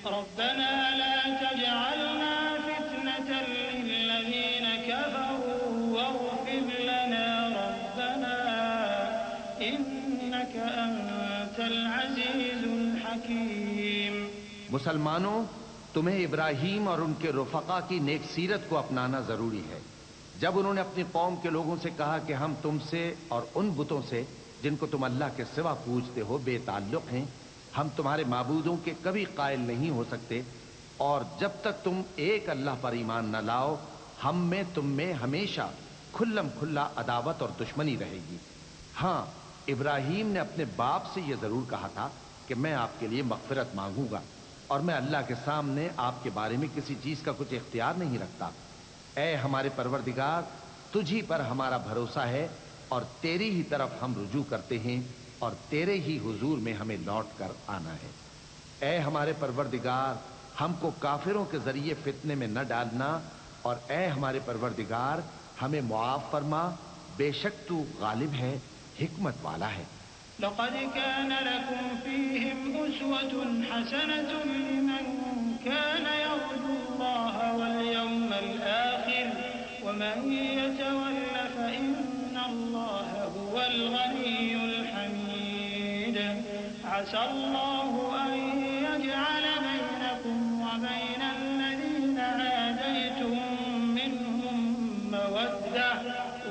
ربنا لا تجعلنا فتنة للذين كفروا واغفر لنا ربنا إنك أنت العزيز الحكيم. مسلمانوں، تمہیں ابراہیم اور ان کے رفقا کی نیک سیرت کو اپنانا ضروری ہے. جب انہوں نے اپنی قوم کے لوگوں سے کہا کہ ہم تم سے اور ان بتوں سے جن کو تم اللہ کے سوا پوجتے ہو بے تعلق ہیں، ہم تمہارے معبودوں کے کبھی قائل نہیں ہو سکتے، اور جب تک تم ایک اللہ پر ایمان نہ لاؤ ہم میں تم میں ہمیشہ کھلم کھلا عداوت اور دشمنی رہے گی۔ ہاں، ابراہیم نے اپنے باپ سے یہ ضرور کہا تھا کہ میں آپ کے لیے مغفرت مانگوں گا اور میں اللہ کے سامنے آپ کے بارے میں کسی چیز کا کچھ اختیار نہیں رکھتا۔ اے ہمارے پروردگار، تجھی پر ہمارا بھروسہ ہے اور تیری ہی طرف ہم رجوع کرتے ہیں اور تیرے ہی حضور میں ہمیں لوٹ کر آنا ہے۔ اے ہمارے پروردگار، ہم کو کافروں کے ذریعے فتنے میں نہ ڈالنا، اور اے ہمارے پروردگار ہمیں معاف فرما، بے شک تو غالب ہے، حکمت والا ہے۔ لقد كان لكم فيهم أسوة حسنة لمن كان يرجو الله واليوم الآخر ومن يتول فإن الله هو الغني الحميد عسى الله أن يجعل بينكم وبين الذين عاديتم منهم مودة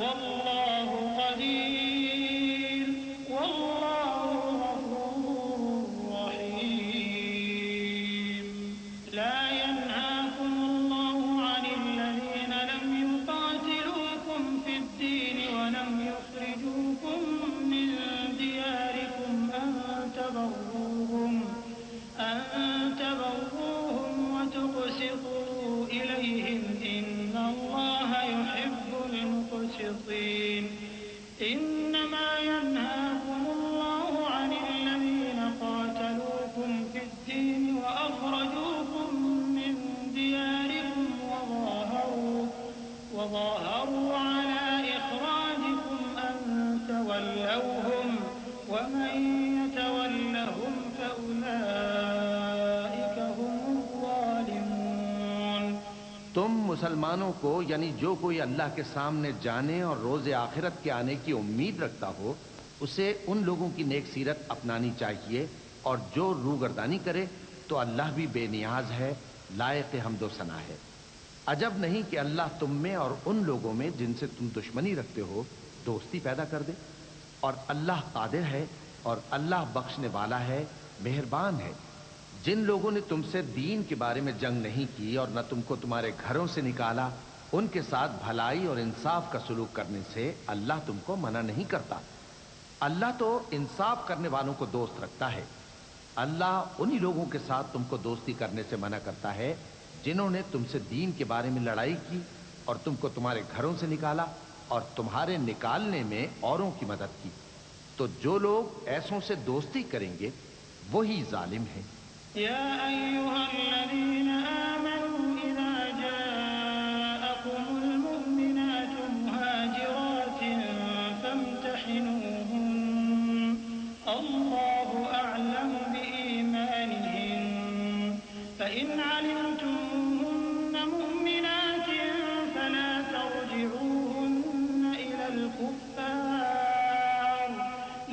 والله قدير والله غفور رحيم لا ينهاكم الله عن الذين لم يقاتلوكم في الدين ولم يخرجوكم من دياركم أن تبروهم وتقسطوا إليهم إن الله يحب المقسطين إنما ينهاكم الله عن الذين قاتلوكم في الدين وأخرجوكم من دياركم وظاهروا على إخراجكم أن تولوهم ومن يتولهم فأولئك هم الظالمون۔ تم مسلمانوں کو، یعنی جو کوئی اللہ کے سامنے جانے اور روز آخرت کے آنے کی امید رکھتا ہو، اسے ان لوگوں کی نیک سیرت اپنانی چاہیے، اور جو روگردانی کرے تو اللہ بھی بے نیاز ہے، لائق حمد و ثنا ہے۔ عجب نہیں کہ اللہ تم میں اور ان لوگوں میں جن سے تم دشمنی رکھتے ہو دوستی پیدا کر دے، اور اللہ قادر ہے اور اللہ بخشنے والا ہے، مہربان ہے۔ جن لوگوں نے تم سے دین کے بارے میں جنگ نہیں کی اور نہ تم کو تمہارے گھروں سے نکالا، ان کے ساتھ بھلائی اور انصاف کا سلوک کرنے سے اللہ تم کو منع نہیں کرتا۔ اللہ تو انصاف کرنے والوں کو دوست رکھتا ہے۔ اللہ انہی لوگوں کے ساتھ تم کو دوستی کرنے سے منع کرتا ہے جنہوں نے تم سے دین کے بارے میں لڑائی کی اور تم کو تمہارے گھروں سے نکالا اور تمہارے نکالنے میں اوروں کی مدد کی۔ تو جو لوگ ایسوں سے دوستی کریں گے وہی ظالم ہیں۔ يا أيها الذين آمنوا إذا جاءكم المؤمنات مهاجرات فامتحنوهن الله أعلم بإيمانهن فإن علمتموهن مؤمنات فلا ترجعوهن إلى الكفار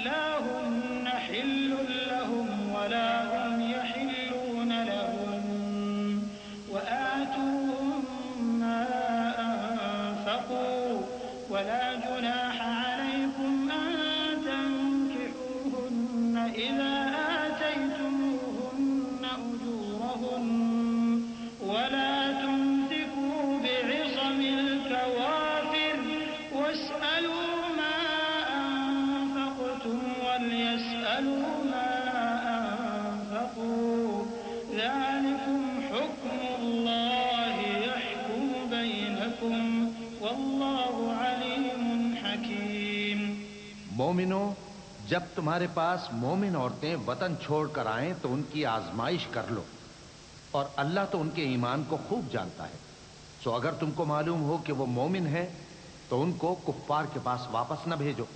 لا هن حل لهم ولا هم يحلون لهم وآتوهم ما أنفقوا ولا جناح عليكم أن تنكحوهن إذا آتيتموهن أجورهن ولا تمسكوا بعصم الكوافر واسألوا ما أنفقتم وليسألوا ما أنفقوا ذلكم حكم الله يحكم بينكم والله عليم حكيم۔ مومنوں، جب تمہارے پاس مومن عورتیں وطن چھوڑ کر آئیں تو ان کی آزمائش کر لو، اور اللہ تو ان کے ایمان کو خوب جانتا ہے۔ سو اگر تم کو معلوم ہو کہ وہ مومن ہے تو ان کو کفار کے پاس واپس نہ بھیجو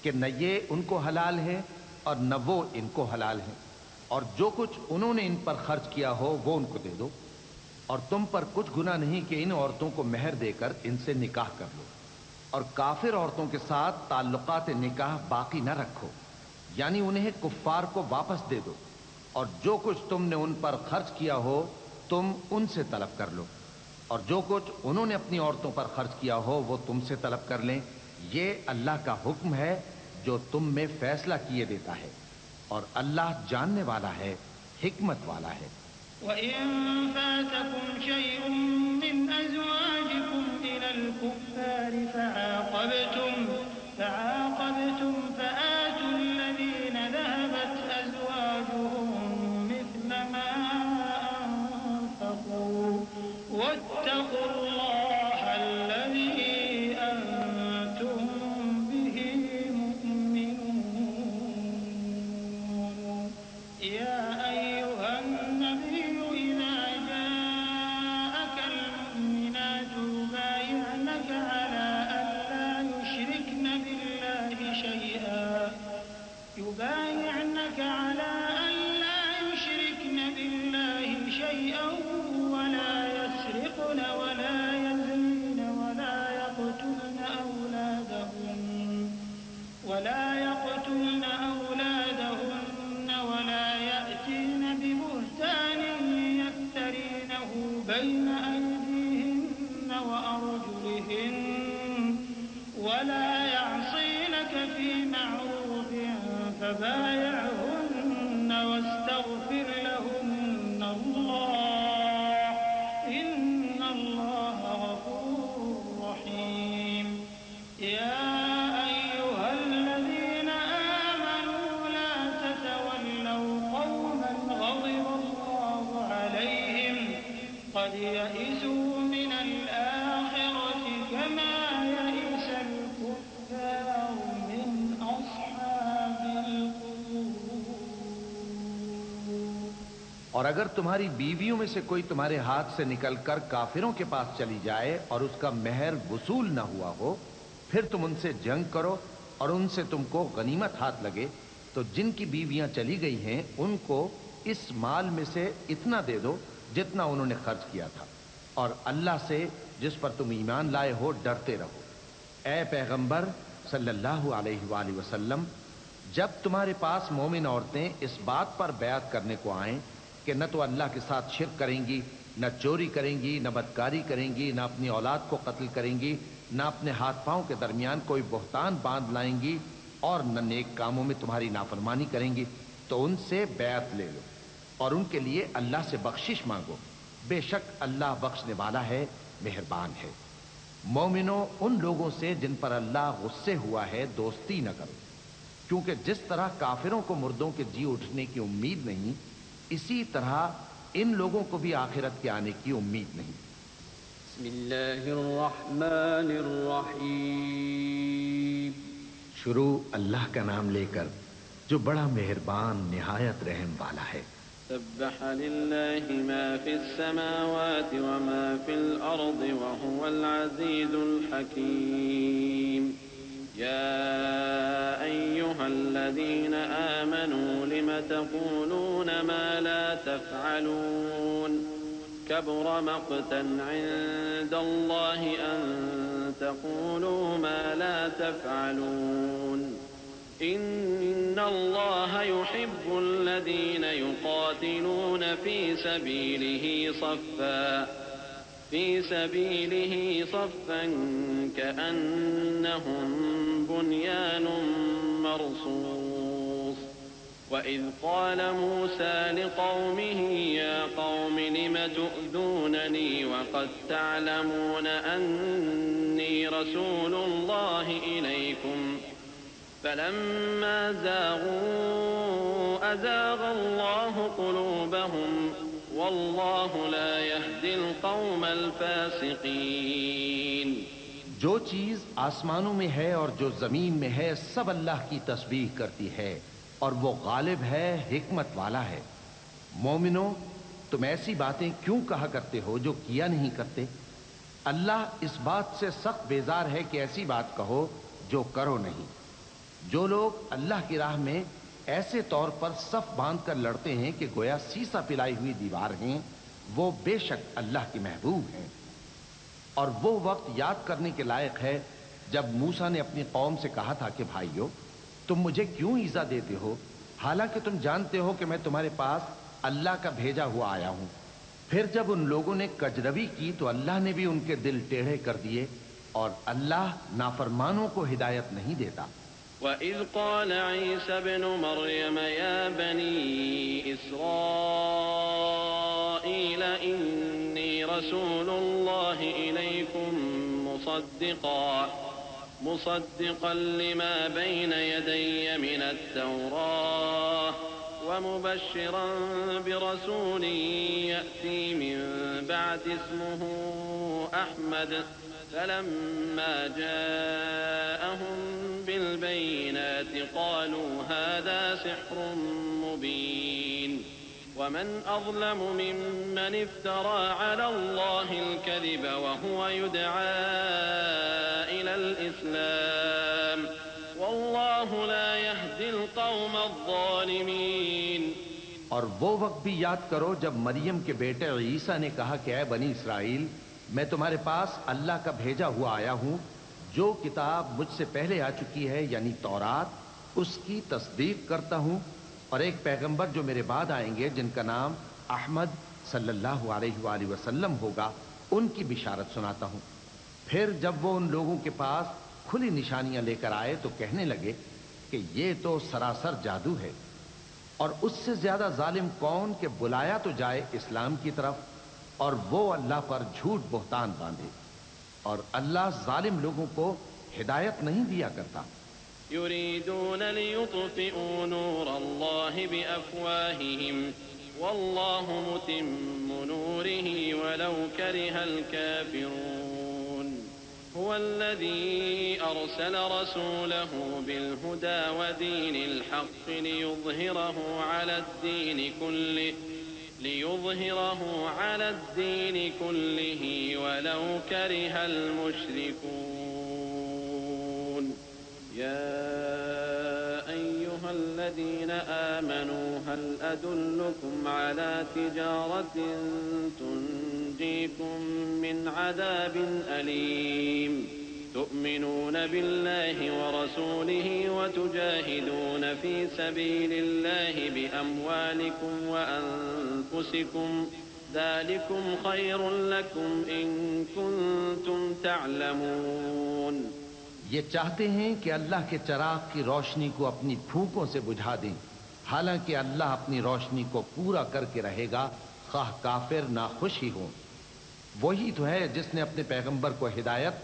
کہ نہ یہ ان کو حلال ہے اور نہ وہ ان کو حلال ہیں، اور جو کچھ انہوں نے ان پر خرچ کیا ہو وہ ان کو دے دو، اور تم پر کچھ گناہ نہیں کہ ان عورتوں کو مہر دے کر ان سے نکاح کر لو، اور کافر عورتوں کے ساتھ تعلقات نکاح باقی نہ رکھو، یعنی انہیں کفار کو واپس دے دو، اور جو کچھ تم نے ان پر خرچ کیا ہو تم ان سے طلب کر لو، اور جو کچھ انہوں نے اپنی عورتوں پر خرچ کیا ہو وہ تم سے طلب کر لیں۔ یہ اللہ کا حکم ہے جو تم میں فیصلہ کیے دیتا ہے، اور اللہ جاننے والا ہے، حکمت والا ہے۔ وَإِن فَاتَكُمْ شَيْءٌ مِّنْ أَزْوَاجِكُمْ إِلَى الْكُفَّارِ يبايعنك على أن لا يشركن بالله شيئا ولا يسرقن ولا يزنين ولا يقتلن أولادهن ولا يأتين ببهتان يفترينه بين أيديهن وأرجلهن ولا يعصينك في معروف فبايعهن واستغفر لهن الله إن الله غفور رحيم يا أيها الذين آمنوا لا تتولوا قوما غضب الله عليهم قد يئسوا من الآخرة كما يئس الكفار من أصحاب القبور. اور اگر تمہاری بیویوں میں سے کوئی تمہارے ہاتھ سے نکل کر کافروں کے پاس چلی جائے اور اس کا مہر وصول نہ ہوا ہو، پھر تم ان سے جنگ کرو اور ان سے تم کو غنیمت ہاتھ لگے، تو جن کی بیویاں چلی گئی ہیں ان کو اس مال میں سے اتنا دے دو جتنا انہوں نے خرچ کیا تھا، اور اللہ سے جس پر تم ایمان لائے ہو ڈرتے رہو. اے پیغمبر صلی اللہ علیہ وآلہ وسلم، جب تمہارے پاس مومن عورتیں اس بات پر بیعت کرنے کو آئیں کہ نہ تو اللہ کے ساتھ شرک کریں گی، نہ چوری کریں گی، نہ بدکاری کریں گی، نہ اپنی اولاد کو قتل کریں گی، نہ اپنے ہاتھ پاؤں کے درمیان کوئی بہتان باندھ لائیں گی، اور نہ نیک کاموں میں تمہاری نافرمانی کریں گی، تو ان سے بیعت لے لو اور ان کے لیے اللہ سے بخشش مانگو، بے شک اللہ بخشنے والا ہے، مہربان ہے. مومنوں، ان لوگوں سے جن پر اللہ غصے ہوا ہے دوستی نہ کرو، کیونکہ جس طرح کافروں کو مردوں کے جی اٹھنے کی امید نہیں، اسی طرح ان لوگوں کو بھی آخرت کے آنے کی امید نہیں. بسم اللہ الرحمن الرحیم. شروع اللہ کا نام لے کر جو بڑا مہربان نہایت رحم والا ہے. سبح للہ ما فی السماوات وما فی الارض وهو العزیز الحکیم. يا أيها الذين آمنوا لم تقولون ما لا تفعلون كبر مقتا عند الله أن تقولوا ما لا تفعلون إن الله يحب الذين يقاتلون في سبيله صفا كأنهم بنيان مرصوص. وإذ قال موسى لقومه يا قوم لم تؤذونني وقد تعلمون أني رسول الله إليكم فلما زاغوا أزاغ الله قلوبهم واللہ لا يهدی القوم الفاسقین. جو چیز آسمانوں میں ہے اور جو زمین میں ہے سب اللہ کی تسبیح کرتی ہے، اور وہ غالب ہے، حکمت والا ہے. مومنوں، تم ایسی باتیں کیوں کہا کرتے ہو جو کیا نہیں کرتے؟ اللہ اس بات سے سخت بیزار ہے کہ ایسی بات کہو جو کرو نہیں. جو لوگ اللہ کی راہ میں ایسے طور پر صف باندھ کر لڑتے ہیں کہ گویا سیسا پلائی ہوئی دیوار ہیں، وہ بے شک اللہ کے محبوب ہیں. اور وہ وقت یاد کرنے کے لائق ہے جب موسیٰ نے اپنی قوم سے کہا تھا کہ بھائیو، تم مجھے کیوں ایذا دیتے ہو حالانکہ تم جانتے ہو کہ میں تمہارے پاس اللہ کا بھیجا ہوا آیا ہوں. پھر جب ان لوگوں نے کجروی کی تو اللہ نے بھی ان کے دل ٹیڑھے کر دیے، اور اللہ نافرمانوں کو ہدایت نہیں دیتا. وَإِذْ قَالَ عِيسَى ابْنُ مَرْيَمَ يَا بَنِي إِسْرَائِيلَ إِنِّي رَسُولُ اللَّهِ إِلَيْكُمْ مُصَدِّقًا لِمَا بَيْنَ يَدَيَّ مِنَ التَّوْرَاةِ وَمُبَشِّرًا بِرَسُولٍ يَأْتِي مِن بَعْدِ اسْمُهُ أَحْمَدُ فَلَمَّا جَاءَهُم بالبينات قالوا هذا سحر مبين. ومن أظلم ممن افترى على الله الكذب وهو يدعى إلى الإسلام والله لا يهدي القوم اور وہ وقت بھی یاد کرو جب مریم کے بیٹے عیسیٰ نے کہا کہ اے بنی اسرائیل، میں تمہارے پاس اللہ کا بھیجا ہوا آیا ہوں، جو کتاب مجھ سے پہلے آ چکی ہے یعنی تورات، اس کی تصدیق کرتا ہوں، اور ایک پیغمبر جو میرے بعد آئیں گے جن کا نام احمد صلی اللہ علیہ وآلہ وسلم ہوگا، ان کی بشارت سناتا ہوں۔ پھر جب وہ ان لوگوں کے پاس کھلی نشانیاں لے کر آئے تو کہنے لگے کہ یہ تو سراسر جادو ہے، اور اس سے زیادہ ظالم کون کہ بلایا تو جائے اسلام کی طرف اور وہ اللہ پر جھوٹ بہتان باندھے، اور اللہ ظالم لوگوں کو ہدایت نہیں دیا کرتا۔ يريدون ليطفئوا نور الله بأفواههم والله متم نوره ولو كره الكافرون هو الذي أرسل رسوله بالهدى ودين الحق ليظهره على الدين كله ولو كره المشركون يا أيها الذين آمنوا هل أدلكم على تجارة تنجيكم من عذاب أليم تؤمنون بالله ورسوله وتجاهدون في سبيل الله بأموالكم وأنفسكم ذلكم خير لكم إن كنتم تعلمون۔ یہ چاہتے ہیں کہ اللہ کے چراغ کی روشنی کو اپنی پھونکوں سے بجھا دیں، حالانکہ اللہ اپنی روشنی کو پورا کر کے رہے گا خواہ کافر ناخوش ہی ہوں۔ وہی تو ہے جس نے اپنے پیغمبر کو ہدایت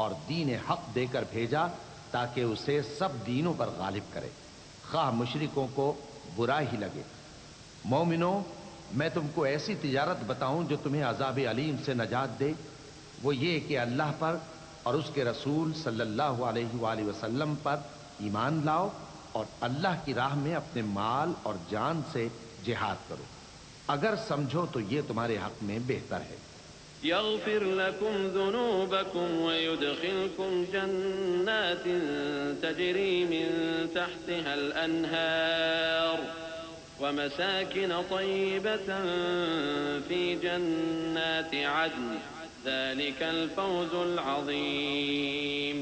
اور دین حق دے کر بھیجا تاکہ اسے سب دینوں پر غالب کرے، خواہ مشرکوں کو برا ہی لگے۔ مومنوں، میں تم کو ایسی تجارت بتاؤں جو تمہیں عذاب علیم سے نجات دے، وہ یہ کہ اللہ پر اور اس کے رسول صلی اللہ علیہ وآلہ وسلم پر ایمان لاؤ اور اللہ کی راہ میں اپنے مال اور جان سے جہاد کرو، اگر سمجھو تو یہ تمہارے حق میں بہتر ہے۔ يغفر لكم ذنوبكم ويدخلكم جنات تجري من تحتها الأنهار ومساكن طيبة في جنات عدن ذلك الفوز العظيم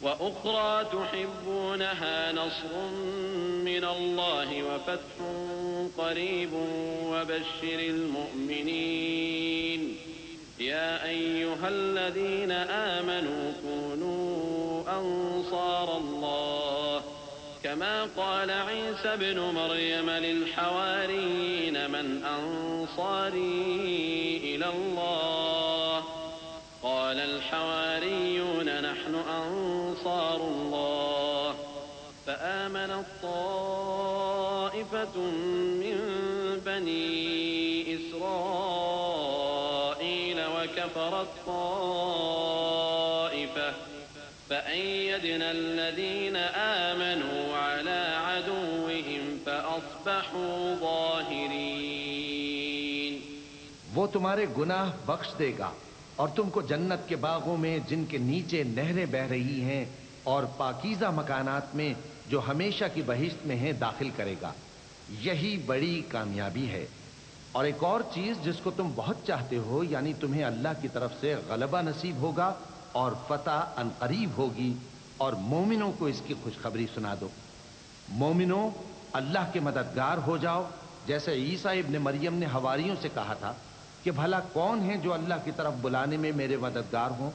وأخرى تحبونها نصر من الله وفتح قريب وبشر المؤمنين يا أيها الذين آمنوا كونوا أنصار الله كما قال عيسى ابن مريم للحواريين من أنصاري إلى الله قال الحواريون نحن أنصار الله فآمنت طائفة من بني إسرائيل وكفرت طائفة فأيدنا الذين آمنوا على عدوهم فأصبحوا ظاهرين۔ وہ تمہارے گناہ بخش دے گا اور تم کو جنت کے باغوں میں جن کے نیچے نہریں بہ رہی ہیں اور پاکیزہ مکانات میں جو ہمیشہ کی بہشت میں ہیں داخل کرے گا، یہی بڑی کامیابی ہے۔ اور ایک اور چیز جس کو تم بہت چاہتے ہو، یعنی تمہیں اللہ کی طرف سے غلبہ نصیب ہوگا اور فتح عنقریب ہوگی، اور مومنوں کو اس کی خوشخبری سنا دو۔ مومنوں، اللہ کے مددگار ہو جاؤ، جیسے عیسیٰ ابن مریم نے حواریوں سے کہا تھا کہ بھلا کون ہے جو اللہ کی طرف بلانے میں میرے مددگار ہوں؟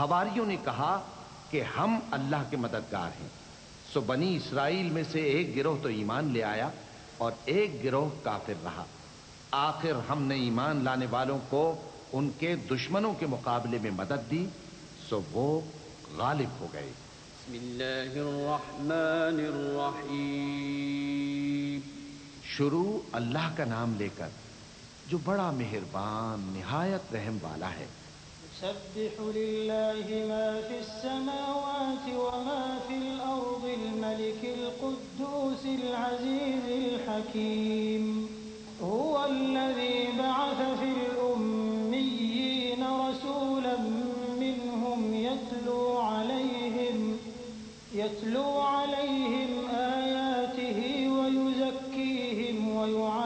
حواریوں نے کہا کہ ہم اللہ کے مددگار ہیں۔ سو بنی اسرائیل میں سے ایک گروہ تو ایمان لے آیا اور ایک گروہ کافر رہا۔ آخر ہم نے ایمان لانے والوں کو ان کے دشمنوں کے مقابلے میں مدد دی، سو وہ غالب ہو گئے۔ بسم اللہ الرحمن الرحیم۔ شروع اللہ کا نام لے کر جو بڑا مہربان نہایت رحم والا ہے۔ يسبح لله ما في السماوات وما في الأرض الملك القدوس العزيز الحكيم هو الذي بعث في الأميين رسولا منهم يتلو عليهم آياته ويزكيهم ويعلمهم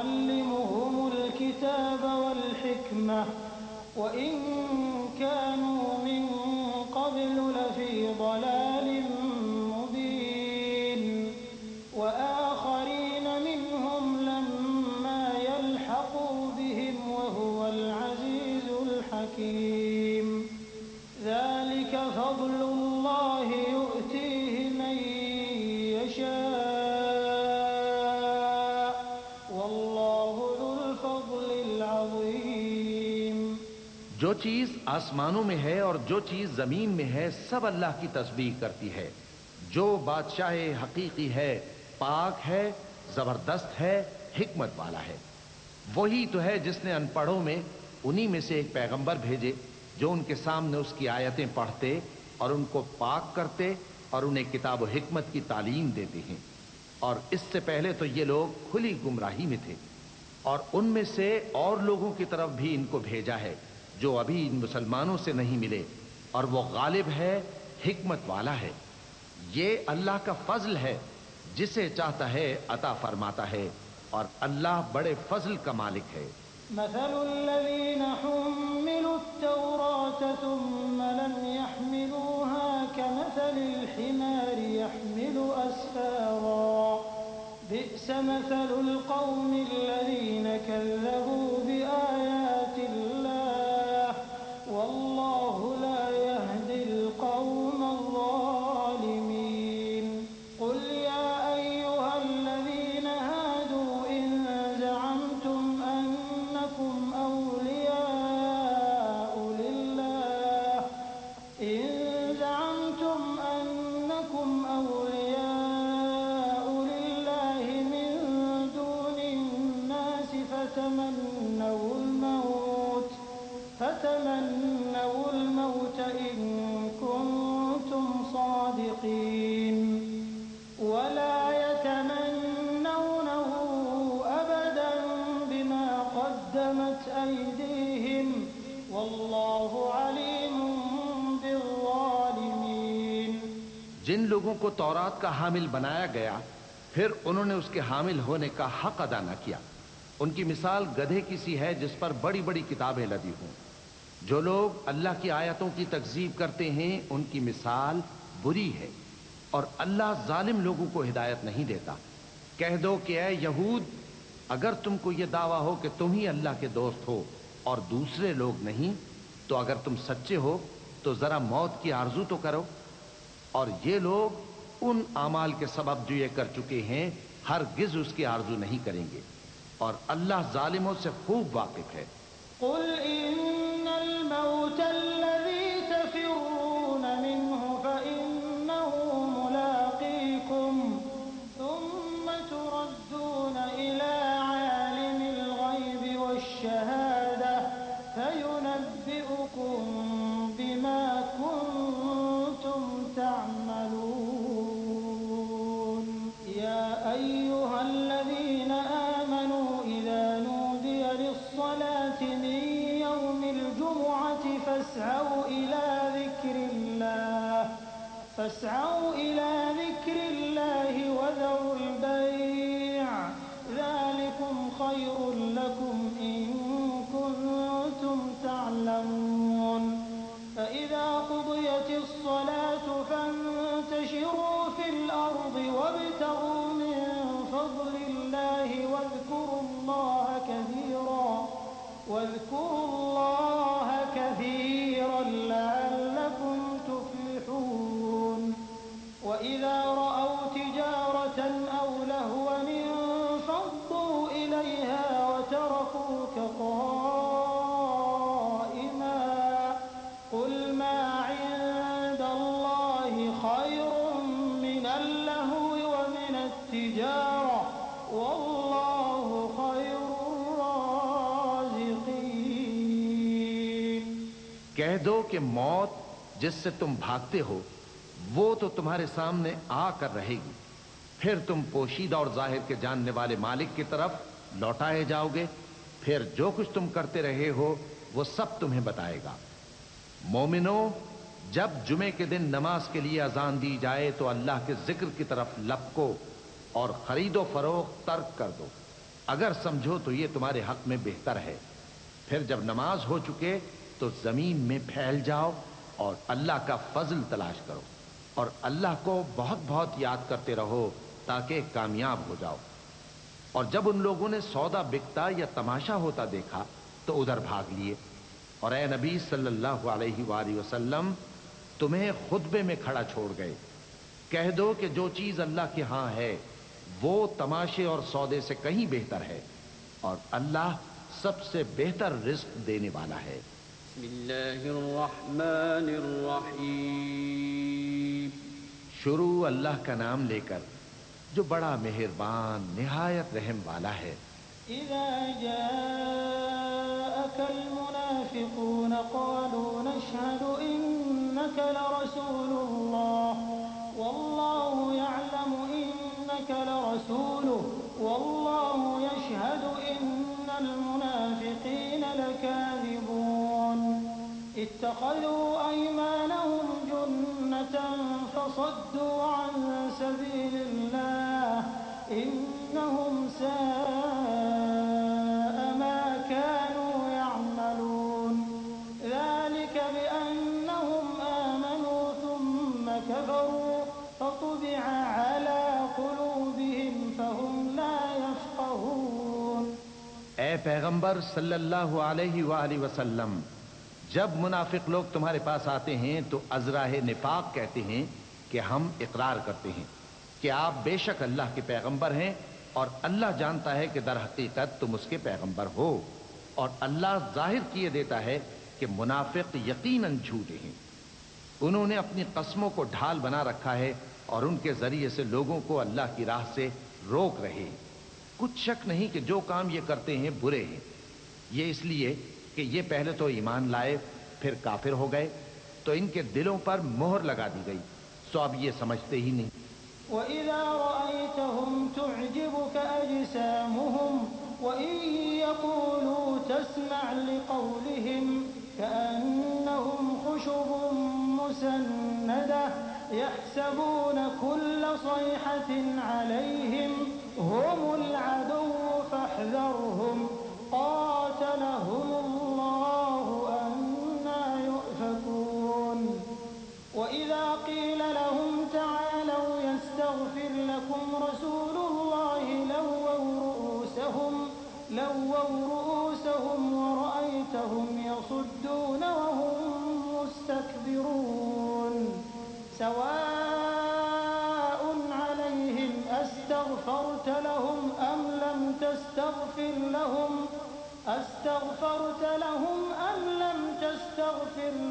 ذلك فضل الله يؤتيه من يشاء والله ذو الفضل العظيم۔ جو چیز آسمانوں میں ہے اور جو چیز زمین میں ہے سب اللہ کی تسبیح کرتی ہے۔ جو بادشاہ حقیقی ہے، پاک ہے، زبردست ہے، حکمت والا ہے۔ وہی تو ہے جس نے ان پڑھوں میں انہی میں سے ایک پیغمبر بھیجے جو ان کے سامنے اس کی آیتیں پڑھتے اور ان کو پاک کرتے اور انہیں کتاب و حکمت کی تعلیم دیتے ہیں۔ اور اس سے پہلے تو یہ لوگ کھلی گمراہی میں تھے، اور ان میں سے اور لوگوں کی طرف بھی ان کو بھیجا ہے جو ابھی ان مسلمانوں سے نہیں ملے، اور وہ غالب ہے، حکمت والا ہے۔ یہ اللہ کا فضل ہے، جسے چاہتا ہے عطا فرماتا ہے، اور اللہ بڑے فضل کا مالک ہے۔ مثل الذين حملوا التوراة ثم لم يحملوها كمثل الحمار يحمل أسفارا بئس مثل القوم الذين كذبوا بآيات الله والله لا يهدي القوم الظالمين۔ قل يا أيها الذين هادوا إن زعمتم أنكم أولياء لله من دون الناس فتمنوا الموت إن كنتم صادقين ولا يتمنونه أبدا بما قدمت أيديهم والله عليم بالظالمين۔ جن لوگوں کو تورات کا حامل بنایا گیا پھر انہوں نے اس کے حامل ہونے کا حق ادا نہ کیا، ان کی مثال گدھے کی سی ہے جس پر بڑی بڑی کتابیں لدی ہوں۔ جو لوگ اللہ کی آیتوں کی تکذیب کرتے ہیں ان کی مثال بری ہے، اور اللہ ظالم لوگوں کو ہدایت نہیں دیتا۔ کہہ دو کہ اے یہود، اگر تم کو یہ دعویٰ ہو کہ تم ہی اللہ کے دوست ہو اور دوسرے لوگ نہیں، تو اگر تم سچے ہو تو ذرا موت کی آرزو تو کرو۔ اور یہ لوگ ان اعمال کے سبب جو یہ کر چکے ہیں ہرگز اس کی آرزو نہیں کریں گے، اور اللہ ظالموں سے خوب واقف ہے۔ قل إن الموت الذي تفرون منه فإنه ملاقيكم ثم تردون إلى عالم الغيب والشهادة فينبئكم بما كنتم تعملون۔ يا أيها الذين آمنوا إذا نودي للصلاة من يوم الجمعة فاسعوا إلى ذكر الله وذروا البيع ذلكم خير لكم إن كنتم تعلمون۔ فإذا قضيت الصلاة فانتشروا في الأرض وابتغوا من فضل الله واذكروا الله كثيرا لعلكم تفلحون۔ وإذا رأوا تجارة أو لهوا انفضوا إليها وتركوك قائما قل ما عند الله خير من اللهو ومن التجارة والله خير الرازقين۔ کہہ دو کہ موت جس سے تم بھاگتے ہو وہ تو تمہارے سامنے آ کر رہے گی، پھر تم پوشیدہ اور ظاہر کے جاننے والے مالک کی طرف لوٹائے جاؤ گے، پھر جو کچھ تم کرتے رہے ہو وہ سب تمہیں بتائے گا۔ مومنو، جب جمعے کے دن نماز کے لیے اذان دی جائے تو اللہ کے ذکر کی طرف لپکو اور خرید و فروخت ترک کر دو، اگر سمجھو تو یہ تمہارے حق میں بہتر ہے۔ پھر جب نماز ہو چکے تو زمین میں پھیل جاؤ اور اللہ کا فضل تلاش کرو، اور اللہ کو بہت بہت یاد کرتے رہو تاکہ کامیاب ہو جاؤ۔ اور جب ان لوگوں نے سودا بکتا یا تماشا ہوتا دیکھا تو ادھر بھاگ لیے، اور اے نبی صلی اللہ علیہ وآلہ وسلم تمہیں خطبے میں کھڑا چھوڑ گئے۔ کہہ دو کہ جو چیز اللہ کے ہاں ہے وہ تماشے اور سودے سے کہیں بہتر ہے، اور اللہ سب سے بہتر رزق دینے والا ہے۔ بسم اللہ الرحمن الرحیم۔ شروع اللہ کا نام لے کر جو بڑا مہربان نہایت رحم والا ہے۔ إذا جاءك المنافقون قالوا نشهد إنك لرسول الله والله يعلم إنك لرسوله والله يشهد إن المنافقين لكاذبون اتخذوا أيمانهم جنة فصدوا عن سبيل الله إنهم ساء ما كانوا يعملون ذلك بأنهم آمنوا ثم كفروا فطبع على قلوبهم فهم لا يفقهون۔ اے پیغمبر صلی اللہ علیہ وآلہ وسلم، جب منافق لوگ تمہارے پاس آتے ہیں تو ازراہ نفاق کہتے ہیں کہ ہم اقرار کرتے ہیں کہ آپ بے شک اللہ کے پیغمبر ہیں، اور اللہ جانتا ہے کہ در حقیقت تم اس کے پیغمبر ہو، اور اللہ ظاہر کیے دیتا ہے کہ منافق یقیناً جھوٹے ہیں۔ انہوں نے اپنی قسموں کو ڈھال بنا رکھا ہے اور ان کے ذریعے سے لوگوں کو اللہ کی راہ سے روک رہے ہیں۔ کچھ شک نہیں کہ جو کام یہ کرتے ہیں برے ہیں، یہ اس لیے کہ یہ پہلے تو ایمان لائے پھر کافر ہو گئے، تو ان کے دلوں پر مہر لگا دی گئی، سو اب یہ سمجھتے ہی نہیں۔ وَإِذَا رَأَيْتَهُمْ تُعْجِبُكَ أَجْسَامُهُمْ وَإِن يَقُولُوا تَسْمَعْ لِقَوْلِهِمْ كَأَنَّهُمْ خُشُبٌ مُّسَنَّدَةٌ يَحْسَبُونَ كُلَّ صَيْحَةٍ عَلَيْهِمْ هُمُ الْعَدُوُّ فَاحْذَرْهُمْ قَاتَلَهُمُ اللَّهُ أَنَّىٰ يُؤْفَكُونَ۔ وَإِذَا قِيلَ لَهُمْ تَعَالَوْا يَسْتَغْفِرْ لَكُمْ رَسُولُ اللَّهِ لَوَّوْا رُءُوسَهُمْ وَرَأَيْتَهُمْ يَصُدُّونَ وَهُمْ مُسْتَكْبِرُونَ سَوَاءٌ عَلَيْهِمْ أَسْتَغْفَرْتَ لَهُمْ أَمْ لَمْ تَسْتَغْفِرْ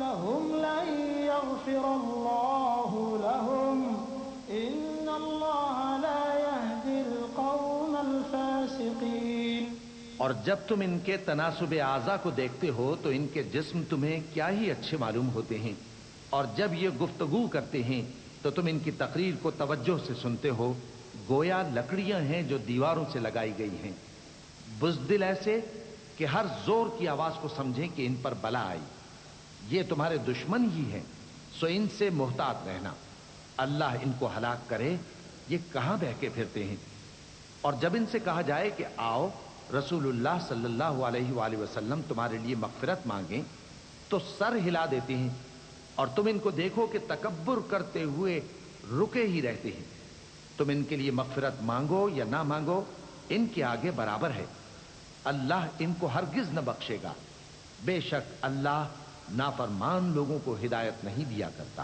لَهُمْ لَن يَغْفِرَ اللَّهُ لَهُمْ إِنَّ اللَّهَ لَا يَهْدِي الْقَوْمَ الْفَاسِقِينَ۔ اور جب تم ان کے تناسب اعضاء کو دیکھتے ہو تو ان کے جسم تمہیں کیا ہی اچھے معلوم ہوتے ہیں، اور جب یہ گفتگو کرتے ہیں تو تم ان کی تقریر کو توجہ سے سنتے ہو، گویا لکڑیاں ہیں جو دیواروں سے لگائی گئی ہیں، بزدل ایسے کہ ہر زور کی آواز کو سمجھیں کہ ان پر بلا آئی۔ یہ تمہارے دشمن ہی ہیں، سو ان سے محتاط رہنا، اللہ ان کو ہلاک کرے، یہ کہاں بہکے پھرتے ہیں۔ اور جب ان سے کہا جائے کہ آؤ رسول اللہ صلی اللہ علیہ وآلہ وسلم تمہارے لیے مغفرت مانگیں، تو سر ہلا دیتے ہیں، اور تم ان کو دیکھو کہ تکبر کرتے ہوئے رکے ہی رہتے ہیں۔ تم ان کے لیے مغفرت مانگو یا نہ مانگو، ان کے آگے برابر ہے، اللہ ان کو ہرگز نہ بخشے گا، بے شک اللہ نافرمان لوگوں کو ہدایت نہیں دیا کرتا۔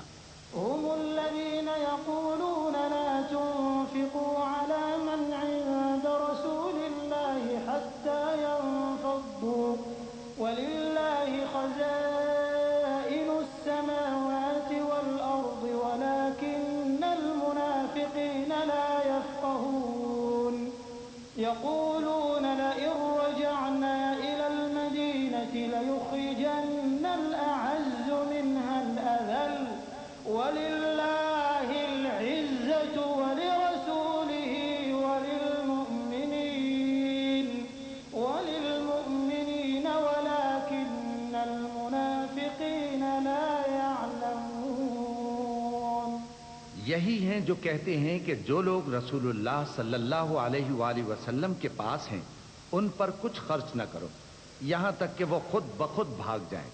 هم الذين يقولون لا تنفقوا على من عند رسول الله حتى ينفضوا ولله خزائن السماوات والأرض ولكن المنافقين لا يفقهون يقولون لئن رجعنا إلى المدينة ليخرجن الأعز منها الأذل وَلِلَّهِ الْعِزَّةُ وَلِرَسُولِهِ وَلِلْمُؤْمِنِينَ وَلَكِنَّ الْمُنَافِقِينَ لَا يَعْلَمُونَ۔ یہی ہیں جو کہتے ہیں کہ جو لوگ رسول اللہ صلی اللہ علیہ وآلہ وسلم کے پاس ہیں ان پر کچھ خرچ نہ کرو یہاں تک کہ وہ خود بخود بھاگ جائیں،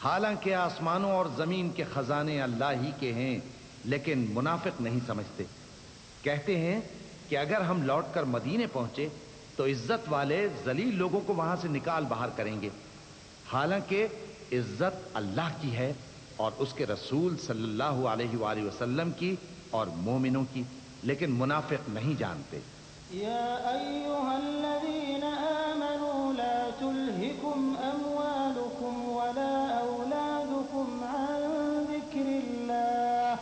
حالانکہ آسمانوں اور زمین کے خزانے اللہ ہی کے ہیں، لیکن منافق نہیں سمجھتے۔ کہتے ہیں کہ اگر ہم لوٹ کر مدینے پہنچے تو عزت والے ذلیل لوگوں کو وہاں سے نکال باہر کریں گے، حالانکہ عزت اللہ کی ہے اور اس کے رسول صلی اللہ علیہ وآلہ وسلم کی اور مومنوں کی، لیکن منافق نہیں جانتے۔ يا أيها الذين آمنوا لا تلهكم أموالكم ولا أولادكم عن ذكر الله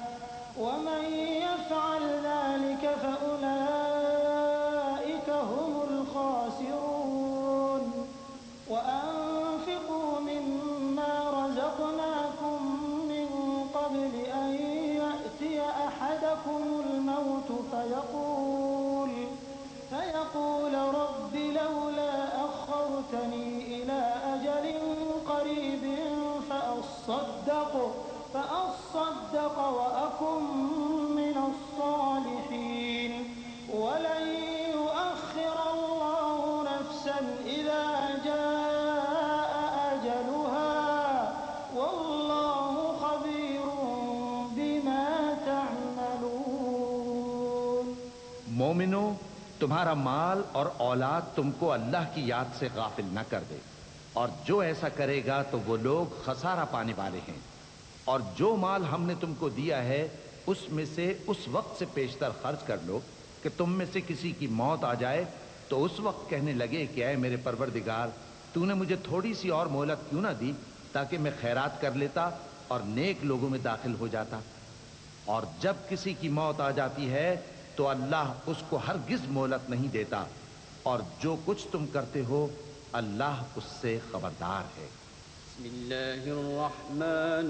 ومن يفعل ذلك فأولئك هم الخاسرون وأنفقوا مما رزقناكم من قبل أن يأتي أحدكم الموت فيقول رب لولا أخرتني إلى أجل قريب فأصدق وأكن من الصالحين ولن يؤخر الله نفسا إذا جاء أجلها والله خبير بما تعملون۔ مومنو، تمہارا مال اور اولاد تم کو اللہ کی یاد سے غافل نہ کر دے، اور جو ایسا کرے گا تو وہ لوگ خسارہ پانے والے ہیں۔ اور جو مال ہم نے تم کو دیا ہے اس میں سے اس وقت سے پیشتر خرچ کر لو کہ تم میں سے کسی کی موت آ جائے تو اس وقت کہنے لگے کہ اے میرے پروردگار، تو نے مجھے تھوڑی سی اور مہلت کیوں نہ دی تاکہ میں خیرات کر لیتا اور نیک لوگوں میں داخل ہو جاتا۔ اور جب کسی کی موت آ جاتی ہے تو اللہ اس کو ہرگز مہلت نہیں دیتا، اور جو کچھ تم کرتے ہو اللہ اس سے خبردار ہے۔ بسم اللہ الرحمن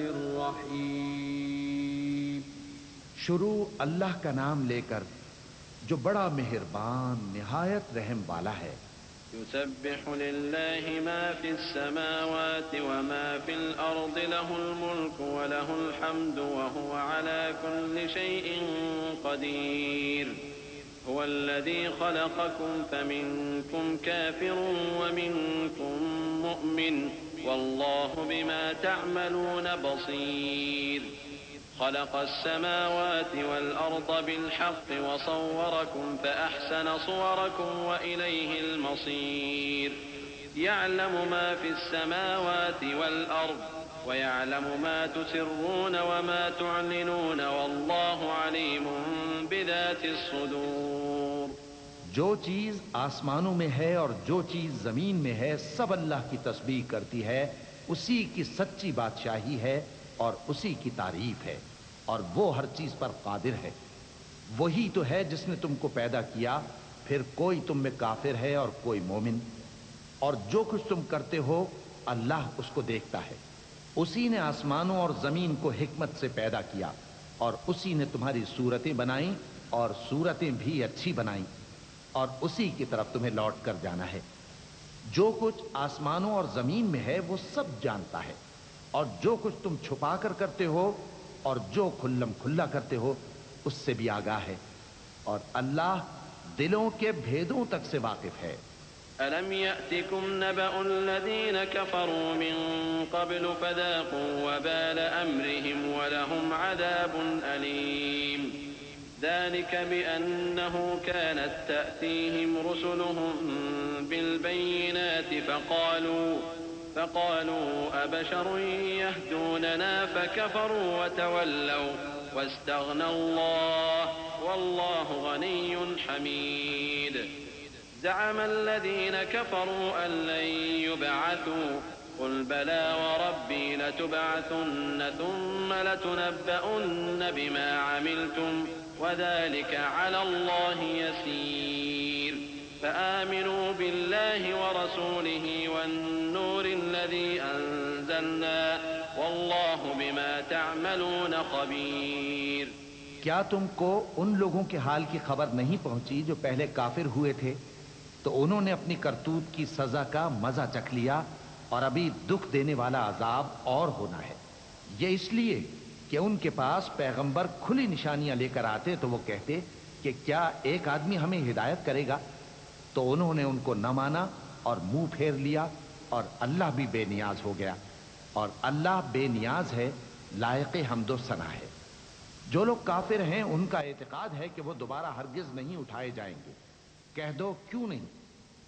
الرحیم۔ شروع اللہ کا نام لے کر جو بڑا مہربان نہایت رحم والا ہے۔ يسبح لله ما في السماوات وما في الأرض له الملك وله الحمد وهو على كل شيء قدير هو الذي خلقكم فمنكم كافر ومنكم مؤمن والله بما تعملون بصير خلق السماوات والأرض بالحق وصوركم فأحسن صوركم وإليه المصير يعلم ما في السماوات والأرض ويعلم ما تسرون وما تعلنون والله عليم بذات الصدور۔ جو چیز آسمانوں میں ہے اور جو چیز زمین میں ہے سب اللہ کی تسبیح کرتی ہے، اسی کی سچی بادشاہی ہے اور اسی کی تعریف ہے، اور وہ ہر چیز پر قادر ہے۔ وہی تو ہے جس نے تم کو پیدا کیا، پھر کوئی تم میں کافر ہے اور کوئی مومن، اور جو کچھ تم کرتے ہو اللہ اس کو دیکھتا ہے۔ اسی نے آسمانوں اور زمین کو حکمت سے پیدا کیا، اور اسی نے تمہاری صورتیں بنائیں اور صورتیں بھی اچھی بنائیں، اور اسی کی طرف تمہیں لوٹ کر جانا ہے۔ جو کچھ آسمانوں اور زمین میں ہے وہ سب جانتا ہے، اور جو کچھ تم چھپا کر کرتے ہو اور جو کھلم کھلا کرتے ہو اس سے بھی آگاہ ہے، اور اللہ دلوں کے بھیدوں تک سے واقف ہے۔ أَلَمْ يَأْتِكُمْ نَبَأُ الَّذِينَ كَفَرُوا مِن قَبْلُ فَذَاقُوا وَبَالَ أَمْرِهِمْ وَلَهُمْ عَذَابٌ أَلِيمٌ ذَلِكَ بِأَنَّهُ كَانَتْ تَأْتِيهِمْ رُسُلُهُم بِالْبَيِّنَاتِ فقالوا أبشر يهدوننا فكفروا وتولوا واستغنى الله والله غني حميد زعم الذين كفروا أن لن يبعثوا قل بلى وربي لتبعثن ثم لتنبؤن بما عملتم وذلك على الله يسير فآمنوا بالله ورسوله والنور الذي أنزلنا والله بما تعملون خبير۔ کیا تم کو ان لوگوں کے حال کی خبر نہیں پہنچی جو پہلے کافر ہوئے تھے؟ تو انہوں نے اپنی کرتوت کی سزا کا مزہ چکھ لیا، اور ابھی دکھ دینے والا عذاب اور ہونا ہے۔ یہ اس لیے کہ ان کے پاس پیغمبر کھلی نشانیاں لے کر آتے تو وہ کہتے کہ کیا ایک آدمی ہمیں ہدایت کرے گا؟ تو انہوں نے ان کو نہ مانا اور منہ پھیر لیا، اور اللہ بھی بے نیاز ہو گیا، اور اللہ بے نیاز ہے، لائق حمد و ثنا ہے۔ جو لوگ کافر ہیں ان کا اعتقاد ہے کہ وہ دوبارہ ہرگز نہیں اٹھائے جائیں گے۔ کہہ دو کیوں نہیں،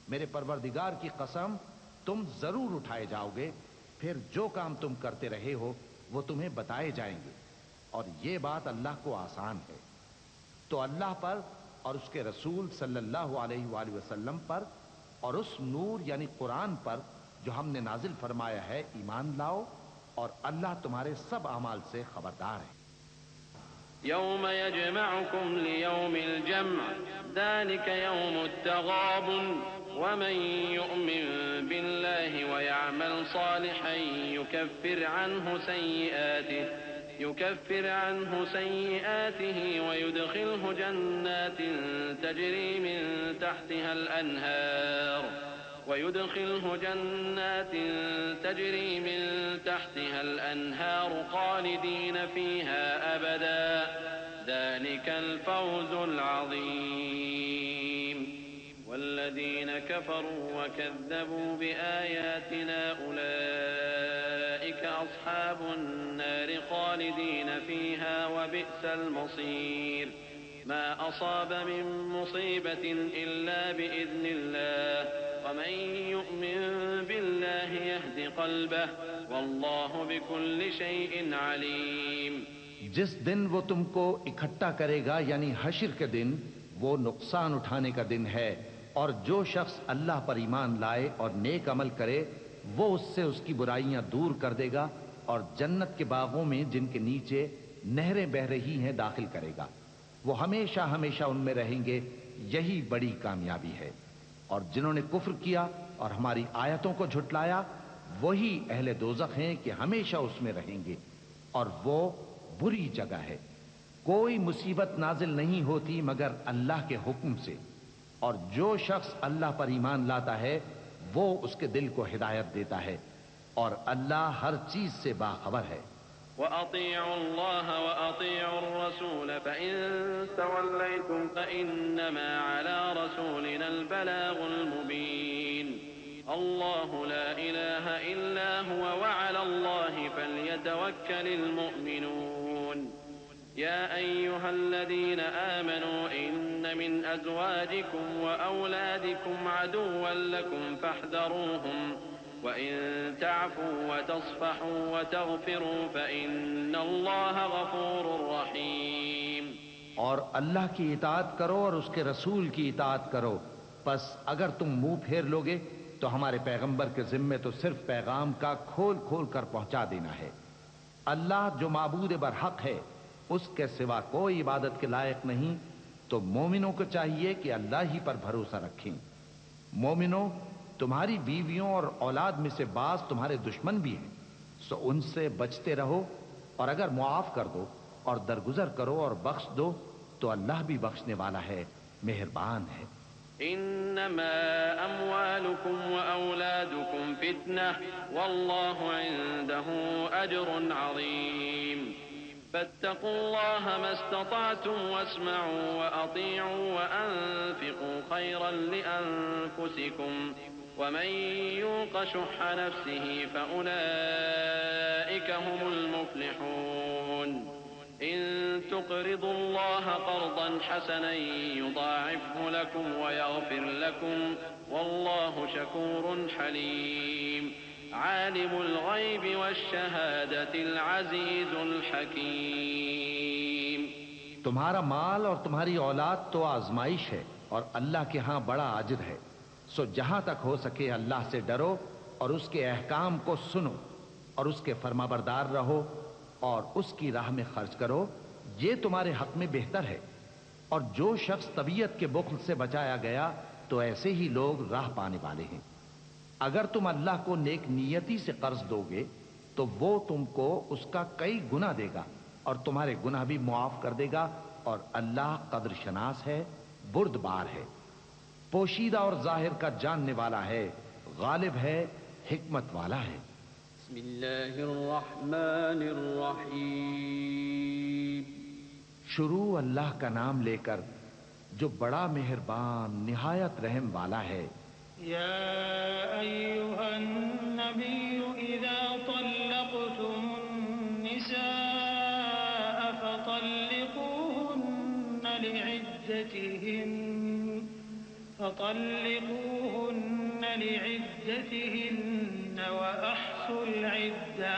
میرے پروردگار کی قسم تم ضرور اٹھائے جاؤ گے، پھر جو کام تم کرتے رہے ہو وہ تمہیں بتائے جائیں گے، اور یہ بات اللہ کو آسان ہے۔ تو اللہ پر اور اس کے رسول صلی اللہ علیہ وآلہ وسلم پر اور اس نور یعنی قرآن پر جو ہم نے نازل فرمایا ہے ایمان لاؤ، اور اللہ تمہارے سب اعمال سے خبردار ہے۔ يوم يجمعكم ليوم الجمع ذلك يوم التغابن ومن يؤمن بالله ويعمل صالحا يكفر عنه سيئاته ويدخله جنات تجري من تحتها الأنهار خالدين فيها أبدا ذلك الفوز العظيم والذين كفروا وكذبوا بآياتنا أولئك أصحاب النار خالدين فيها وبئس المصير ما أصاب من مصيبة إلا بإذن الله ومن يؤمن بالله يهد قلبه والله بكل شيء عليم۔ جس دن وہ تم کو اکٹھا کرے گا یعنی حشر کے دن، وہ نقصان اٹھانے کا دن ہے، اور جو شخص اللہ پر ایمان لائے اور نیک عمل کرے وہ اس سے اس کی برائیاں دور کر دے گا اور جنت کے باغوں میں جن کے نیچے نہریں بہہ رہی ہیں داخل کرے گا۔ وہ ہمیشہ ہمیشہ ان میں رہیں گے، یہی بڑی کامیابی ہے۔ اور جنہوں نے کفر کیا اور ہماری آیتوں کو جھٹلایا وہی اہل دوزخ ہیں کہ ہمیشہ اس میں رہیں گے، اور وہ بری جگہ ہے۔ کوئی مصیبت نازل نہیں ہوتی مگر اللہ کے حکم سے، اور جو شخص اللہ پر ایمان لاتا ہے وہ اس کے دل کو ہدایت دیتا ہے، اور اللہ ہر چیز سے باخبر ہے۔ وَأَطِيعُوا اللَّهَ وَأَطِيعُوا الرَّسُولَ فَإِن تَوَلَّيْتُمْ فَإِنَّمَا عَلَى رَسُولِنَا الْبَلَاغُ الْمُبِينُ اللَّهُ لَا إِلَٰهَ إِلَّا هُوَ وَعَلَى اللَّهِ فَلْيَتَوَكَّلِ الْمُؤْمِنُونَ يَا أَيُّهَا الَّذِينَ آمَنُوا إِنَّ مِنْ أَزْوَاجِكُمْ وَأَوْلَادِكُمْ عَدُوًّا لَكُمْ فَاحْذَرُوهُمْ وَإِن تَعْفُوا وَتَصْفَحُوا وَتَغْفِرُوا فَإِنَّ اللَّهَ غَفُورٌ رَّحِيمٌ۔ اور اللہ کی اطاعت کرو اور اس کے رسول کی اطاعت کرو، پس اگر تم منہ پھیر لوگے تو ہمارے پیغمبر کے ذمے تو صرف پیغام کا کھول کھول کر پہنچا دینا ہے۔ اللہ جو معبود برحق ہے اس کے سوا کوئی عبادت کے لائق نہیں، تو مومنوں کو چاہیے کہ اللہ ہی پر بھروسہ رکھیں۔ مومنوں، تمہاری بیویوں اور اولاد میں سے بعض تمہارے دشمن بھی ہیں، سو ان سے بچتے رہو، اور اگر معاف کر دو اور درگزر کرو اور بخش دو تو اللہ بھی بخشنے والا ہے، مہربان ہے۔ انما اموالكم واولادكم فتنة والله عنده اجر عظيم فاتقوا الله ما استطعتم واسمعوا واطيعوا وانفقوا خيرا لانفسكم ومن يوق شح نفسه فاولئك هم المفلحون إن تقرضوا الله قرضا حسنا يضاعفه لكم ويغفر لكم والله شكور حليم عالم الغيب والشهادة العزيز الحكيم۔ تمہارا مال اور تمہاری اولاد تو آزمائش ہے اور اللہ کے ہاں بڑا اجر ہے، سو جہاں تک ہو سکے اللہ سے ڈرو اور اس کے احکام کو سنو اور اس کے فرمانبردار رہو اور اس کی راہ میں خرچ کرو، یہ تمہارے حق میں بہتر ہے۔ اور جو شخص طبیعت کے بخل سے بچایا گیا تو ایسے ہی لوگ راہ پانے والے ہیں۔ اگر تم اللہ کو نیک نیتی سے قرض دو گے تو وہ تم کو اس کا کئی گنا دے گا اور تمہارے گناہ بھی معاف کر دے گا، اور اللہ قدر شناس ہے، بردبار ہے، پوشیدہ اور ظاہر کا جاننے والا ہے، غالب ہے، حکمت والا ہے۔ بسم اللہ الرحمن الرحیم۔ شروع اللہ کا نام لے کر جو بڑا مہربان نہایت رحم والا ہے۔ یا ایہا النبی اذا طلقتم النساء فطلقوهن لعدتهن وأحصوا العدة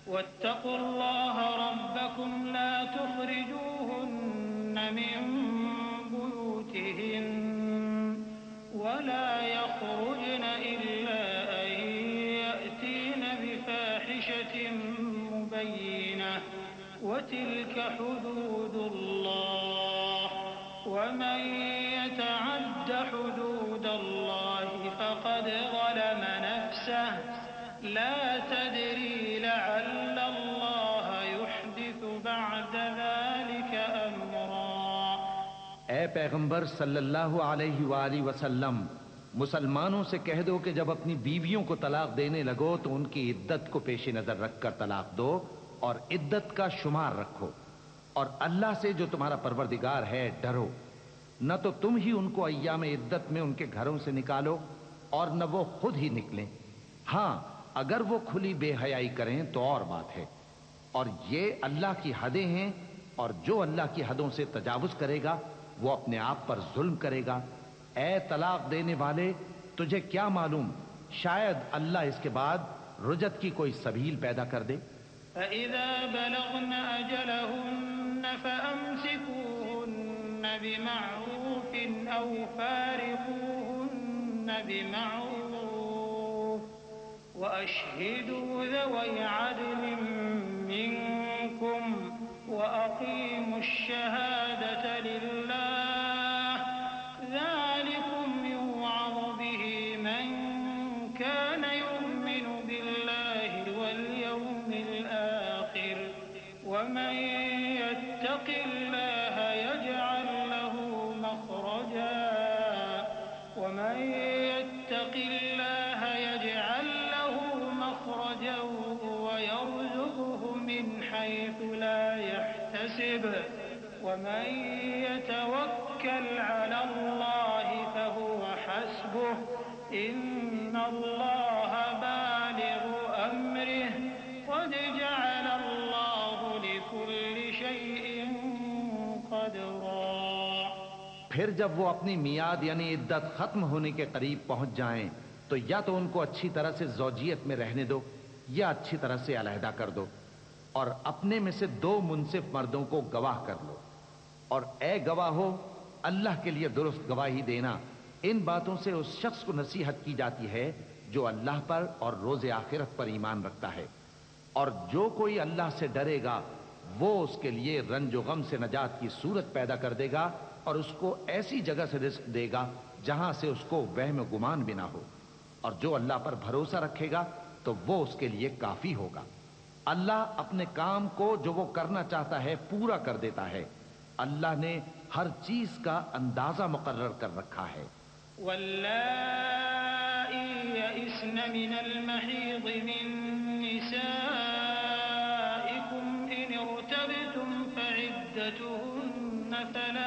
واتقوا الله ربكم لا تخرجوهن من بيوتهن ولا يخرجن إلا أن يأتين بفاحشة مبينة وتلك حدود الله ومن يتعد حدود الله فقد ظلم نفسه لا تدري لعل الله يحدث بعد ذلك أمرا۔ اے پیغمبر صلی اللہ علیہ وآلہ وسلم، مسلمانوں سے کہہ دو کہ جب اپنی بیویوں کو طلاق دینے لگو تو ان کی عدت کو پیش نظر رکھ کر طلاق دو اور عدت کا شمار رکھو، اور اللہ سے جو تمہارا پروردگار ہے ڈرو۔ نہ تو تم ہی ان کو ایام عدت میں ان کے گھروں سے نکالو اور نہ وہ خود ہی نکلیں، ہاں اگر وہ کھلی بے حیائی کریں تو اور بات ہے، اور یہ اللہ کی حدیں ہیں، اور جو اللہ کی حدوں سے تجاوز کرے گا وہ اپنے آپ پر ظلم کرے گا۔ اے طلاق دینے والے، تجھے کیا معلوم شاید اللہ اس کے بعد رجعت کی کوئی سبیل پیدا کر دے۔ فَإِذَا بَلَغْنَ أَجَلَهُنَّ فَأَمْسِكُوهُنَّ بِمَعْرُوفٍ أَوْ فَارِقُوهُنَّ بِمَعْرُوفٍ وَأَشْهِدُوا ذَوَيْ عَدْلٍ مِّنكُمْ وَأَقِيمُوا الشَّهَادَةَ لِلَّهِ ذَلِكُمْ يُوعَظُ بِهِ مَن كَانَ يُؤْمِنُ بِاللَّهِ وَالْيَوْمِ الْآخِرِ وَمَن يَتَّقِ اللَّهَ يَجْعَل لَّهُ مَخْرَجًا وَمَن يَتَّقِ اللَّهَ يَجْعَل لَّهُ مَخْرَجًا وَيَرْزُقْهُ مِنْ حَيْثُ لَا يَحْتَسِبُ وَمَن يَتَوَكَّلْ عَلَى اللَّهِ فَهُوَ حَسْبُهُ إِنَّ اللَّهَ بَالِغُ أَمْرِهِ قَدْ جَعَلَ اللَّهُ لِكُلِّ شَيْءٍ قَدْرًا۔ پھر جب وہ اپنی میعاد یعنی عدت ختم ہونے کے قریب پہنچ جائیں تو یا تو ان کو اچھی طرح سے زوجیت میں رہنے دو یا اچھی طرح سے علیحدہ کر دو، اور اپنے میں سے 2 منصف مردوں کو گواہ کر لو، اور اے گواہو اللہ کے لیے درست گواہی دینا۔ ان باتوں سے اس شخص کو نصیحت کی جاتی ہے جو اللہ پر اور روز آخرت پر ایمان رکھتا ہے، اور جو کوئی اللہ سے ڈرے گا وہ اس کے لیے رنج و غم سے نجات کی صورت پیدا کر دے گا اور اس کو ایسی جگہ سے رزق دے گا جہاں سے اس کو وہم و گمان بھی نہ ہو، اور جو اللہ پر بھروسہ رکھے گا تو وہ اس کے لیے کافی ہوگا۔ اللہ اپنے کام کو جو وہ کرنا چاہتا ہے پورا کر دیتا ہے، اللہ نے ہر چیز کا اندازہ مقرر کر رکھا ہے۔ واللائي يئسن من المحيض من نسائكم إن ارتبتم فعدتهن 3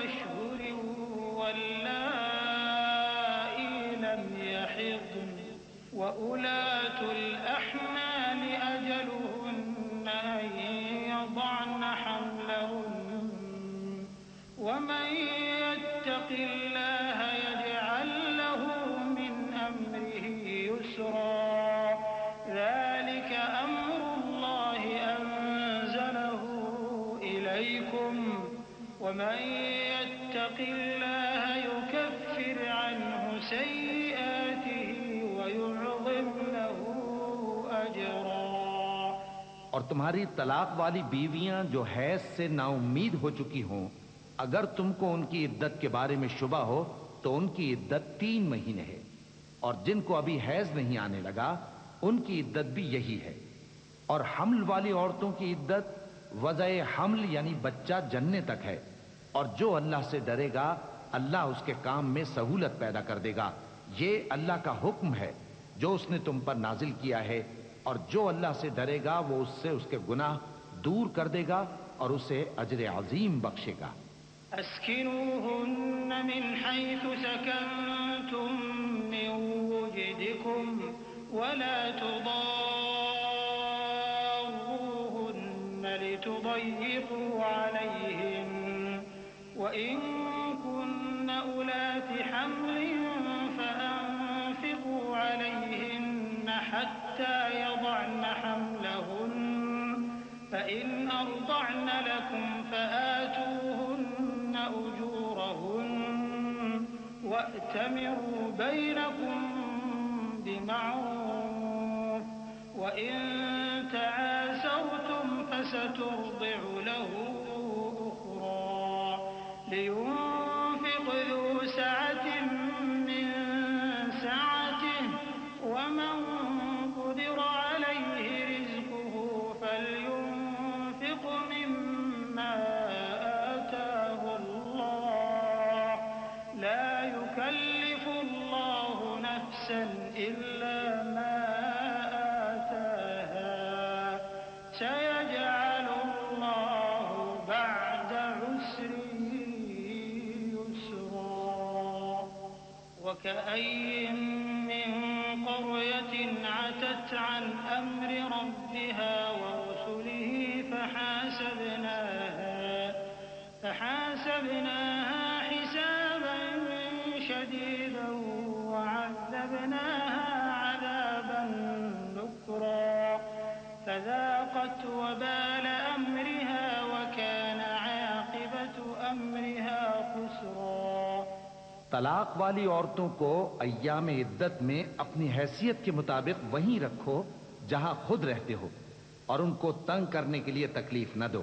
أشهر واللائي لم يحضن وأولاة الأحمال أجلهن أن يضعن حملهن ومن يتق الله يجعل له من أمره يسرا ذلك أمر الله أنزله إليكم ومن يتق الله يكفر عنه سيئاته ويعظم له أجرا۔ اور تمہاری طلاق والی بیویاں جو حیض سے نا امید ہو چکی ہوں، اگر تم کو ان کی عدت کے بارے میں شبہ ہو تو ان کی عدت 3 مہینے ہے، اور جن کو ابھی حیض نہیں آنے لگا ان کی عدت بھی یہی ہے، اور حمل والی عورتوں کی عدت وضع حمل یعنی بچہ جننے تک ہے، اور جو اللہ سے ڈرے گا اللہ اس کے کام میں سہولت پیدا کر دے گا۔ یہ اللہ کا حکم ہے جو اس نے تم پر نازل کیا ہے، اور جو اللہ سے ڈرے گا وہ اس سے اس کے گناہ دور کر دے گا اور اسے اجر عظیم بخشے گا۔ اسكنوهن من حيث سكنتم من وجدكم ولا تضاروهن لتضيقوا عليهن وإن كن أولات حمل فأنفقوا حتى يضعن حملهن فإن أرضعن لكم فآتوهن أجورهن وأتمروا بينكم بمعروف وإن تعاسرتم فسترضع له أخرى لينفق ذو سعة من سعته ومن قدر عليه رزقه فلينفق مما آتاه الله لا يكلف الله نفسا إلا ما آتاها سيجعل الله بعد عسر يسرا وكأي من قرية عتت عن أمر ربها ورسله فحاسبناها حسابا شديدا وعذبناها عذابا نكرا فذاقت وبال أمرها وكان عاقبة أمرها خسرا۔ طلاق والی عورتوں کو ایام عدت میں اپنی حیثیت کے مطابق وہیں رکھو جہاں خود رہتے ہو اور ان کو تنگ کرنے کے لیے تکلیف نہ دو،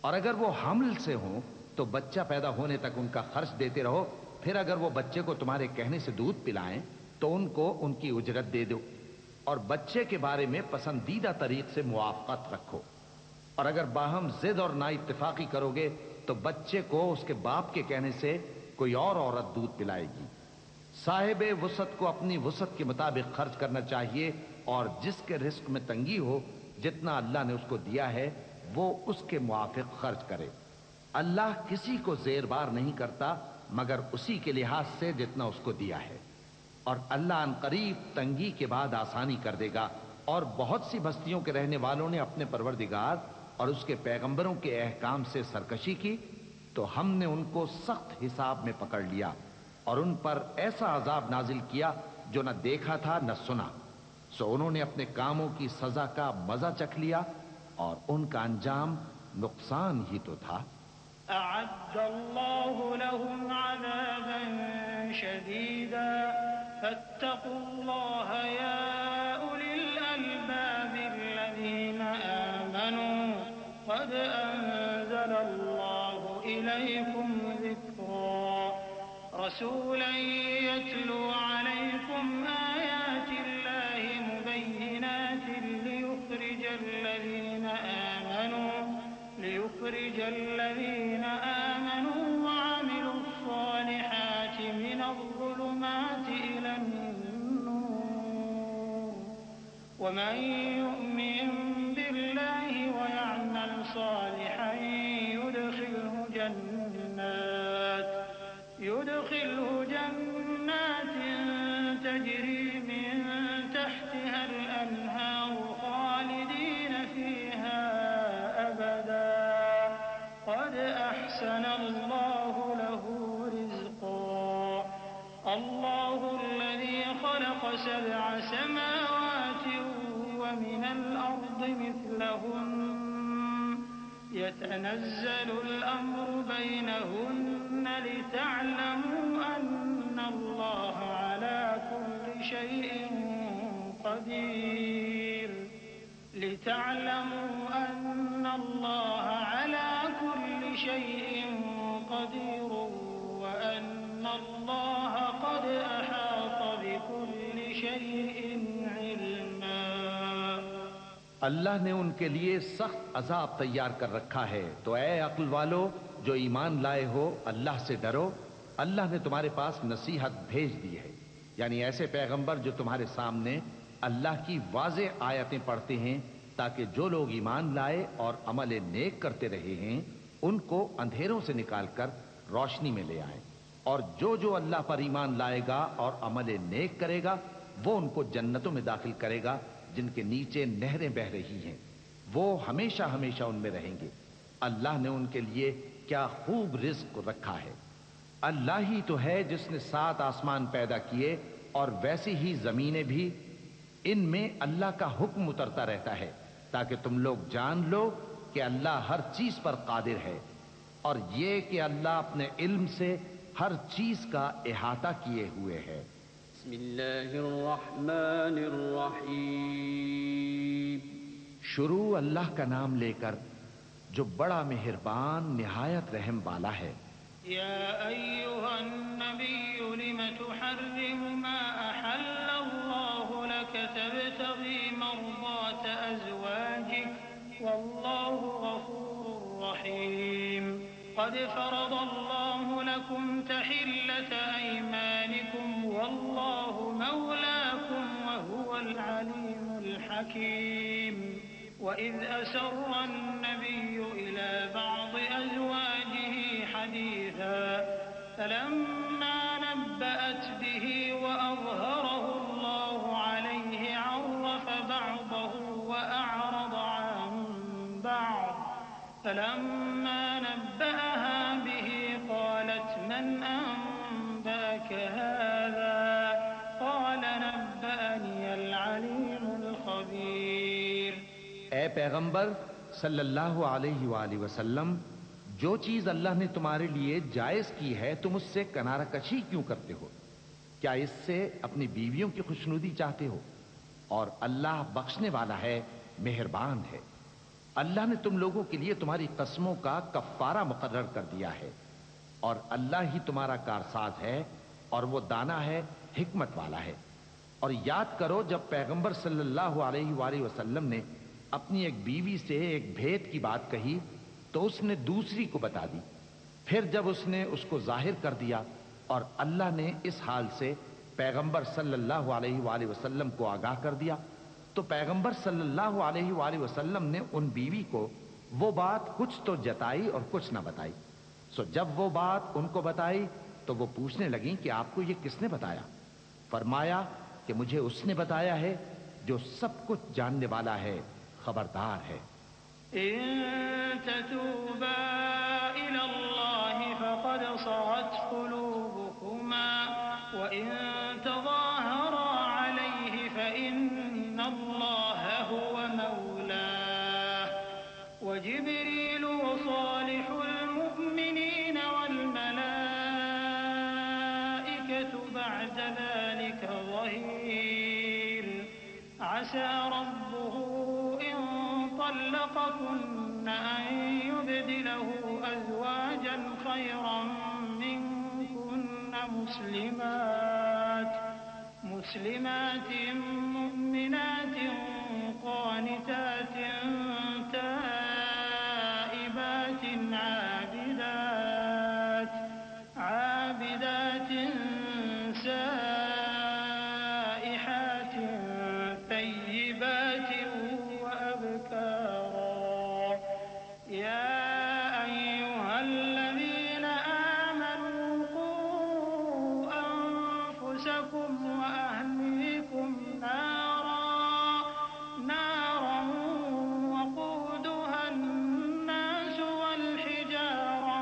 اور اگر وہ حمل سے ہوں تو بچہ پیدا ہونے تک ان کا خرچ دیتے رہو، پھر اگر وہ بچے کو تمہارے کہنے سے دودھ پلائیں تو ان کو ان کی اجرت دے دو، اور بچے کے بارے میں پسندیدہ طریق سے موافقت رکھو، اور اگر باہم ضد اور نا اتفاقی کرو گے تو بچے کو اس کے باپ کے کہنے سے کوئی اور عورت دودھ پلائے گی۔ صاحب وسعت کو اپنی وسعت کے مطابق خرچ کرنا چاہیے، اور جس کے رزق میں تنگی ہو جتنا اللہ نے اس کو دیا ہے وہ اس کے موافق خرچ کرے۔ اللہ کسی کو زیر بار نہیں کرتا مگر اسی کے لحاظ سے جتنا اس کو دیا ہے، اور اللہ ان قریب تنگی کے بعد آسانی کر دے گا۔ اور بہت سی بستیوں کے رہنے والوں نے اپنے پروردگار اور اس کے پیغمبروں کے احکام سے سرکشی کی تو ہم نے ان کو سخت حساب میں پکڑ لیا اور ان پر ایسا عذاب نازل کیا جو نہ دیکھا تھا نہ سنا، سو انہوں نے اپنے کاموں کی سزا کا مزہ چکھ لیا اور ان کا انجام نقصان ہی تو تھا۔ أعد الله لهم عذابا شديدا فاتقوا الله يا أولي الألباب الذين آمنوا قد أنزل الله إليكم ذكرا رسولا يتلو عليكم آيات الله مبينات ليخرج الذين آمنوا وعملوا الصالحات من الظلمات إلى النور ومن يؤمن بالله ويعمل صالحا يدخله جنات تجري من تحتها الأنهار خالدين فيها أبدا قد أحسن الله له رزقا الله الذي خلق 7 سماوات ومن الأرض مثلهن يتنزل الأمر بينهن لتعلموا أن الله على كل شيء قدير وأن الله قد أحاط بكل شيء علما۔ اللہ نے ان کے لیے سخت عذاب تیار کر رکھا ہے، تو اے عقل والو جو ایمان لائے ہو اللہ سے ڈرو۔ اللہ نے تمہارے پاس نصیحت بھیج دی ہے، یعنی ایسے پیغمبر جو تمہارے سامنے اللہ کی واضح آیتیں پڑھتے ہیں تاکہ جو لوگ ایمان لائے اور عمل نیک کرتے رہے ہیں ان کو اندھیروں سے نکال کر روشنی میں لے آئیں، اور جو اللہ پر ایمان لائے گا اور عمل نیک کرے گا وہ ان کو جنتوں میں داخل کرے گا جن کے نیچے نہریں بہ رہی ہیں، وہ ہمیشہ ہمیشہ ان میں رہیں گے۔ اللہ نے ان کے لیے کیا خوب رزق رکھا ہے۔ اللہ ہی تو ہے جس نے 7 آسمان پیدا کیے اور ویسی ہی زمینیں بھی ان میں اللہ کا حکم اترتا رہتا ہے تاکہ تم لوگ جان لو کہ اللہ ہر چیز پر قادر ہے، اور یہ کہ اللہ اپنے علم سے ہر چیز کا احاطہ کیے ہوئے ہے۔ بسم اللہ الرحمن الرحیم۔ شروع اللہ کا نام لے کر جو بڑا مہربان نہایت رحم والا ہے۔ يا أيها النبي لم تحرم ما أحل الله لك تبتغي مرضات أزواجك والله غفور رحيم قد فرض الله لكم تحلة أيمانكم والله مولاكم وهو العليم الحكيم وإذ أسر النبي إلى بعض أزواجه حديثا فلما نبأت به وأظهره الله عليه عرف بعضه وأعرض عن بعض فلما نبأها به قالت من أنبأك هذا قال نبأني العليم الخبير۔ اے پیغمبر صلی اللہ علیہ وآلہ وسلم، جو چیز اللہ نے تمہارے لیے جائز کی ہے تم اس سے کنارہ کشی کیوں کرتے ہو؟ کیا اس سے اپنی بیویوں کی خوشنودی چاہتے ہو؟ اور اللہ بخشنے والا ہے، مہربان ہے۔ اللہ نے تم لوگوں کے لیے تمہاری قسموں کا کفارہ مقرر کر دیا ہے، اور اللہ ہی تمہارا کارساز ہے اور وہ دانا ہے، حکمت والا ہے۔ اور یاد کرو جب پیغمبر صلی اللہ علیہ وآلہ وسلم نے اپنی ایک بیوی سے ایک بھید کی بات کہی تو اس نے دوسری کو بتا دی، پھر جب اس نے اس کو ظاہر کر دیا اور اللہ نے اس حال سے پیغمبر صلی اللہ علیہ وآلہ وسلم کو آگاہ کر دیا تو پیغمبر صلی اللہ علیہ وآلہ وسلم نے ان بیوی کو وہ بات کچھ تو جتائی اور کچھ نہ بتائی۔ سو جب وہ بات ان کو بتائی تو وہ پوچھنے لگیں کہ آپ کو یہ کس نے بتایا؟ فرمایا کہ مجھے اس نے بتایا ہے جو سب کچھ جاننے والا ہے، خبردار ہے۔ إن تتوبا إلى الله فقد صغت قلوبكما وإن تظاهرا عليه فإن الله هو مولاه وجبريل وصالح المؤمنين والملائكة بعد ذلك ظهير عسى ربه طلقكن أن يبدله أزواجا خيرا منكن مسلمات مؤمنات قانتات تائبات عابدات سائحات طيبات وأبكارا يا أيها الذين آمنوا قوا أنفسكم وأهليكم نارا وقودها الناس والحجارة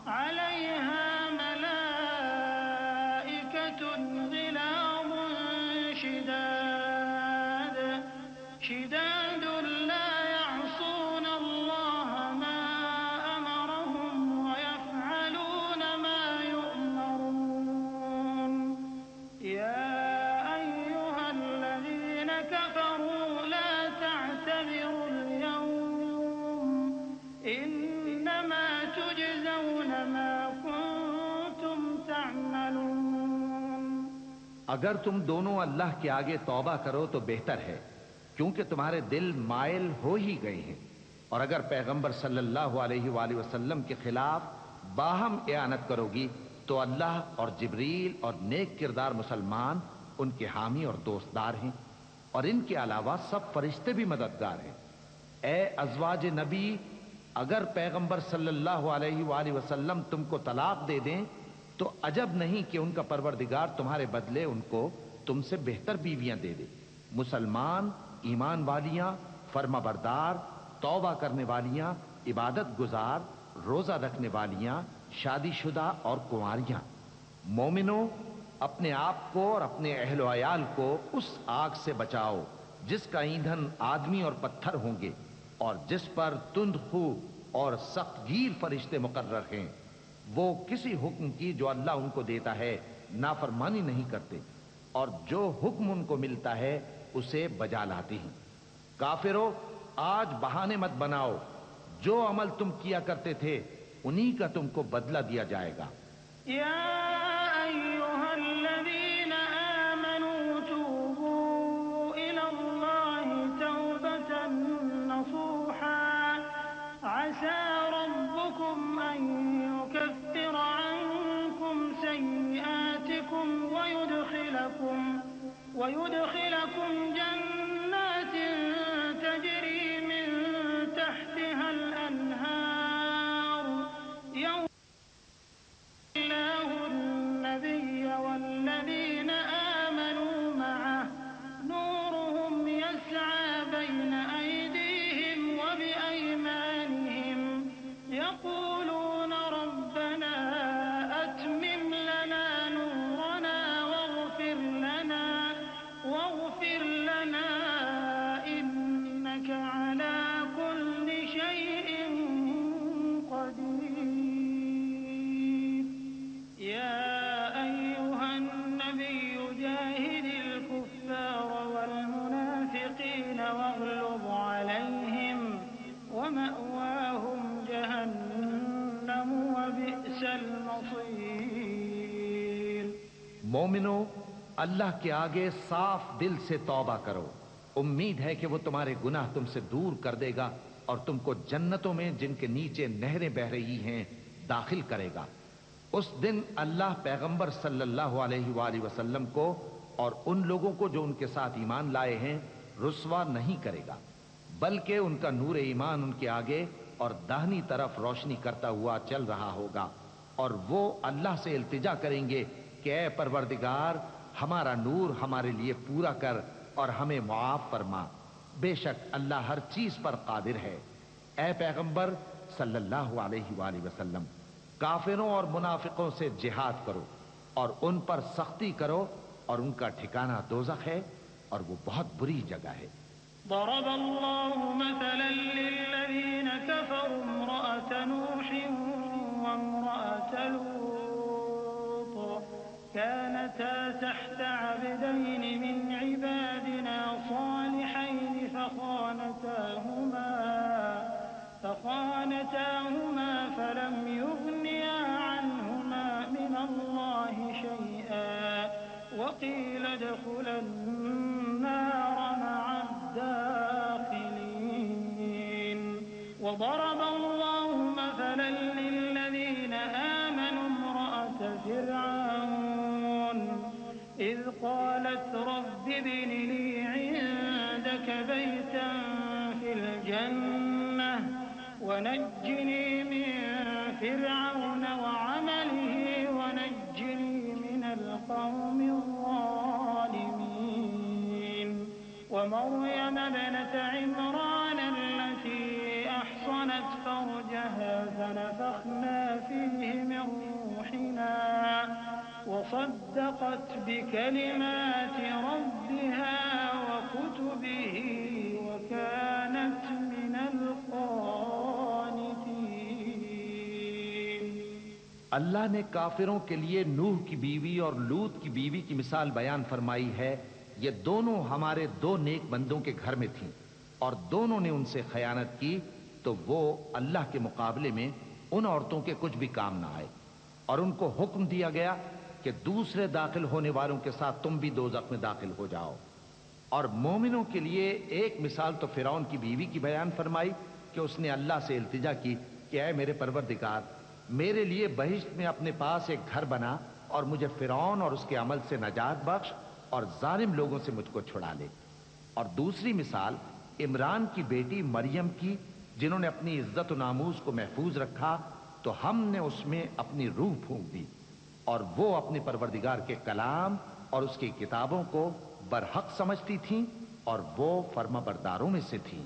عليها ملائكة غلاظ شداد لا يعصون الله ما أمرهم ويفعلون ما يؤمرون يا أيها الذين كفروا لا تعتذروا اليوم إنما تجزون ما كنتم تعملون۔ اگر تم دونوں اللہ کے آگے توبہ کرو تو بہتر ہے، کیونکہ تمہارے دل مائل ہو ہی گئے ہیں، اور اگر پیغمبر صلی اللہ علیہ وآلہ وسلم کے خلاف باہم اعانت کرو گی تو اللہ اور جبریل اور نیک کردار مسلمان ان کے حامی اور دوستدار ہیں، اور ان کے علاوہ سب فرشتے بھی مددگار ہیں۔ اے ازواج نبی، اگر پیغمبر صلی اللہ علیہ وآلہ وسلم تم کو طلاق دے دیں تو عجب نہیں کہ ان کا پروردگار تمہارے بدلے ان کو تم سے بہتر بیویاں دے دے، مسلمان، ایمان والیاں، فرما بردار، توبہ کرنے والیاں، عبادت گزار، روزہ رکھنے والیاں، شادی شدہ اور کنواریاں۔ مومنوں، اپنے آپ کو اور اپنے اہل و عیال کو اس آگ سے بچاؤ جس کا ایندھن آدمی اور پتھر ہوں گے، اور جس پر تند خو اور سخت گیر فرشتے مقرر ہیں۔ وہ کسی حکم کی جو اللہ ان کو دیتا ہے نافرمانی نہیں کرتے، اور جو حکم ان کو ملتا ہے اسے بجا لاتے ہیں۔ کافرو، آج بہانے مت بناؤ، جو عمل تم کیا کرتے تھے انہی کا تم کو بدلہ دیا جائے گا۔ يا أيها الذين آمنوا توبوا إلى الله توبة نصوحا عسى ربكم أن يكفر عنكم سيئاتكم ويدخلكم جنات تجري من تحتها الأنهار يوم الله النبي والذين آمنوا معه نورهم يسعى بين أيديهم وبأيمانهم يقولون ربنا أتمم لنا نورنا واغفر لنا إنك على كل شيء قدير يا أيها النبي جاهد الكفار والمنافقين واغلظ عليهم ومأواهم جهنم وبئس المصير۔ مومنو، اللہ کے آگے صاف دل سے توبہ کرو، امید ہے کہ وہ تمہارے گناہ تم سے دور کر دے گا اور تم کو جنتوں میں جن کے نیچے نہریں بہ رہی ہیں داخل کرے گا۔ اس دن اللہ پیغمبر صلی اللہ علیہ وآلہ وسلم کو اور ان لوگوں کو جو ان کے ساتھ ایمان لائے ہیں رسوا نہیں کرے گا، بلکہ ان کا نور ایمان ان کے آگے اور داہنی طرف روشنی کرتا ہوا چل رہا ہوگا، اور وہ اللہ سے التجا کریں گے کہ اے پروردگار، ہمارا نور ہمارے لیے پورا کر اور ہمیں معاف فرما، بے شک اللہ ہر چیز پر قادر ہے۔ اے پیغمبر صلی اللہ علیہ وآلہ وسلم، کافروں اور منافقوں سے جہاد کرو اور ان پر سختی کرو، اور ان کا ٹھکانہ دوزخ ہے اور وہ بہت بری جگہ ہے۔ ضرب الله مثلا للذين كفروا امرأة نوح وامرأة لوط كانتا تحت عبدين من عبادنا صالحين فخانتاهما فلم يغنيا عنهما من الله شيئا وقيل ادخلا النار مع الداخلين۔ وضرب الله مثلا للذين آمنوا امرأة فرعون إذ قالت رب ابن لي عندك بيتا في الجنة ونجني من فرعون وعمله ونجني من القوم الظالمين۔ ومريم ابنة عمران التي أحصنت فرجها فنفخنا فيه من روحنا وصدقت بكلمات ربها وكتبه وكانت من القانتين۔ اللہ نے کافروں کے لیے نوح کی بیوی اور لوط کی بیوی کی مثال بیان فرمائی ہے۔ یہ دونوں ہمارے دو نیک بندوں کے گھر میں تھیں، اور دونوں نے ان سے خیانت کی، تو وہ اللہ کے مقابلے میں ان عورتوں کے کچھ بھی کام نہ آئے، اور ان کو حکم دیا گیا کہ دوسرے داخل ہونے والوں کے ساتھ تم بھی دوزخ میں داخل ہو جاؤ۔ اور مومنوں کے لیے ایک مثال تو فرعون کی بیوی کی بیان فرمائی کہ اس نے اللہ سے التجا کی کہ اے میرے پروردگار، میرے لیے بہشت میں اپنے پاس ایک گھر بنا اور مجھے فرعون اور اس کے عمل سے نجات بخش اور ظالم لوگوں سے مجھ کو چھڑا لے۔ اور دوسری مثال عمران کی بیٹی مریم کی، جنہوں نے اپنی عزت و ناموس کو محفوظ رکھا تو ہم نے اس میں اپنی روح پھونک دی، اور وہ اپنے پروردگار کے کلام اور اس کی کتابوں کو برحق سمجھتی تھیں، اور وہ فرما برداروں میں سے تھیں۔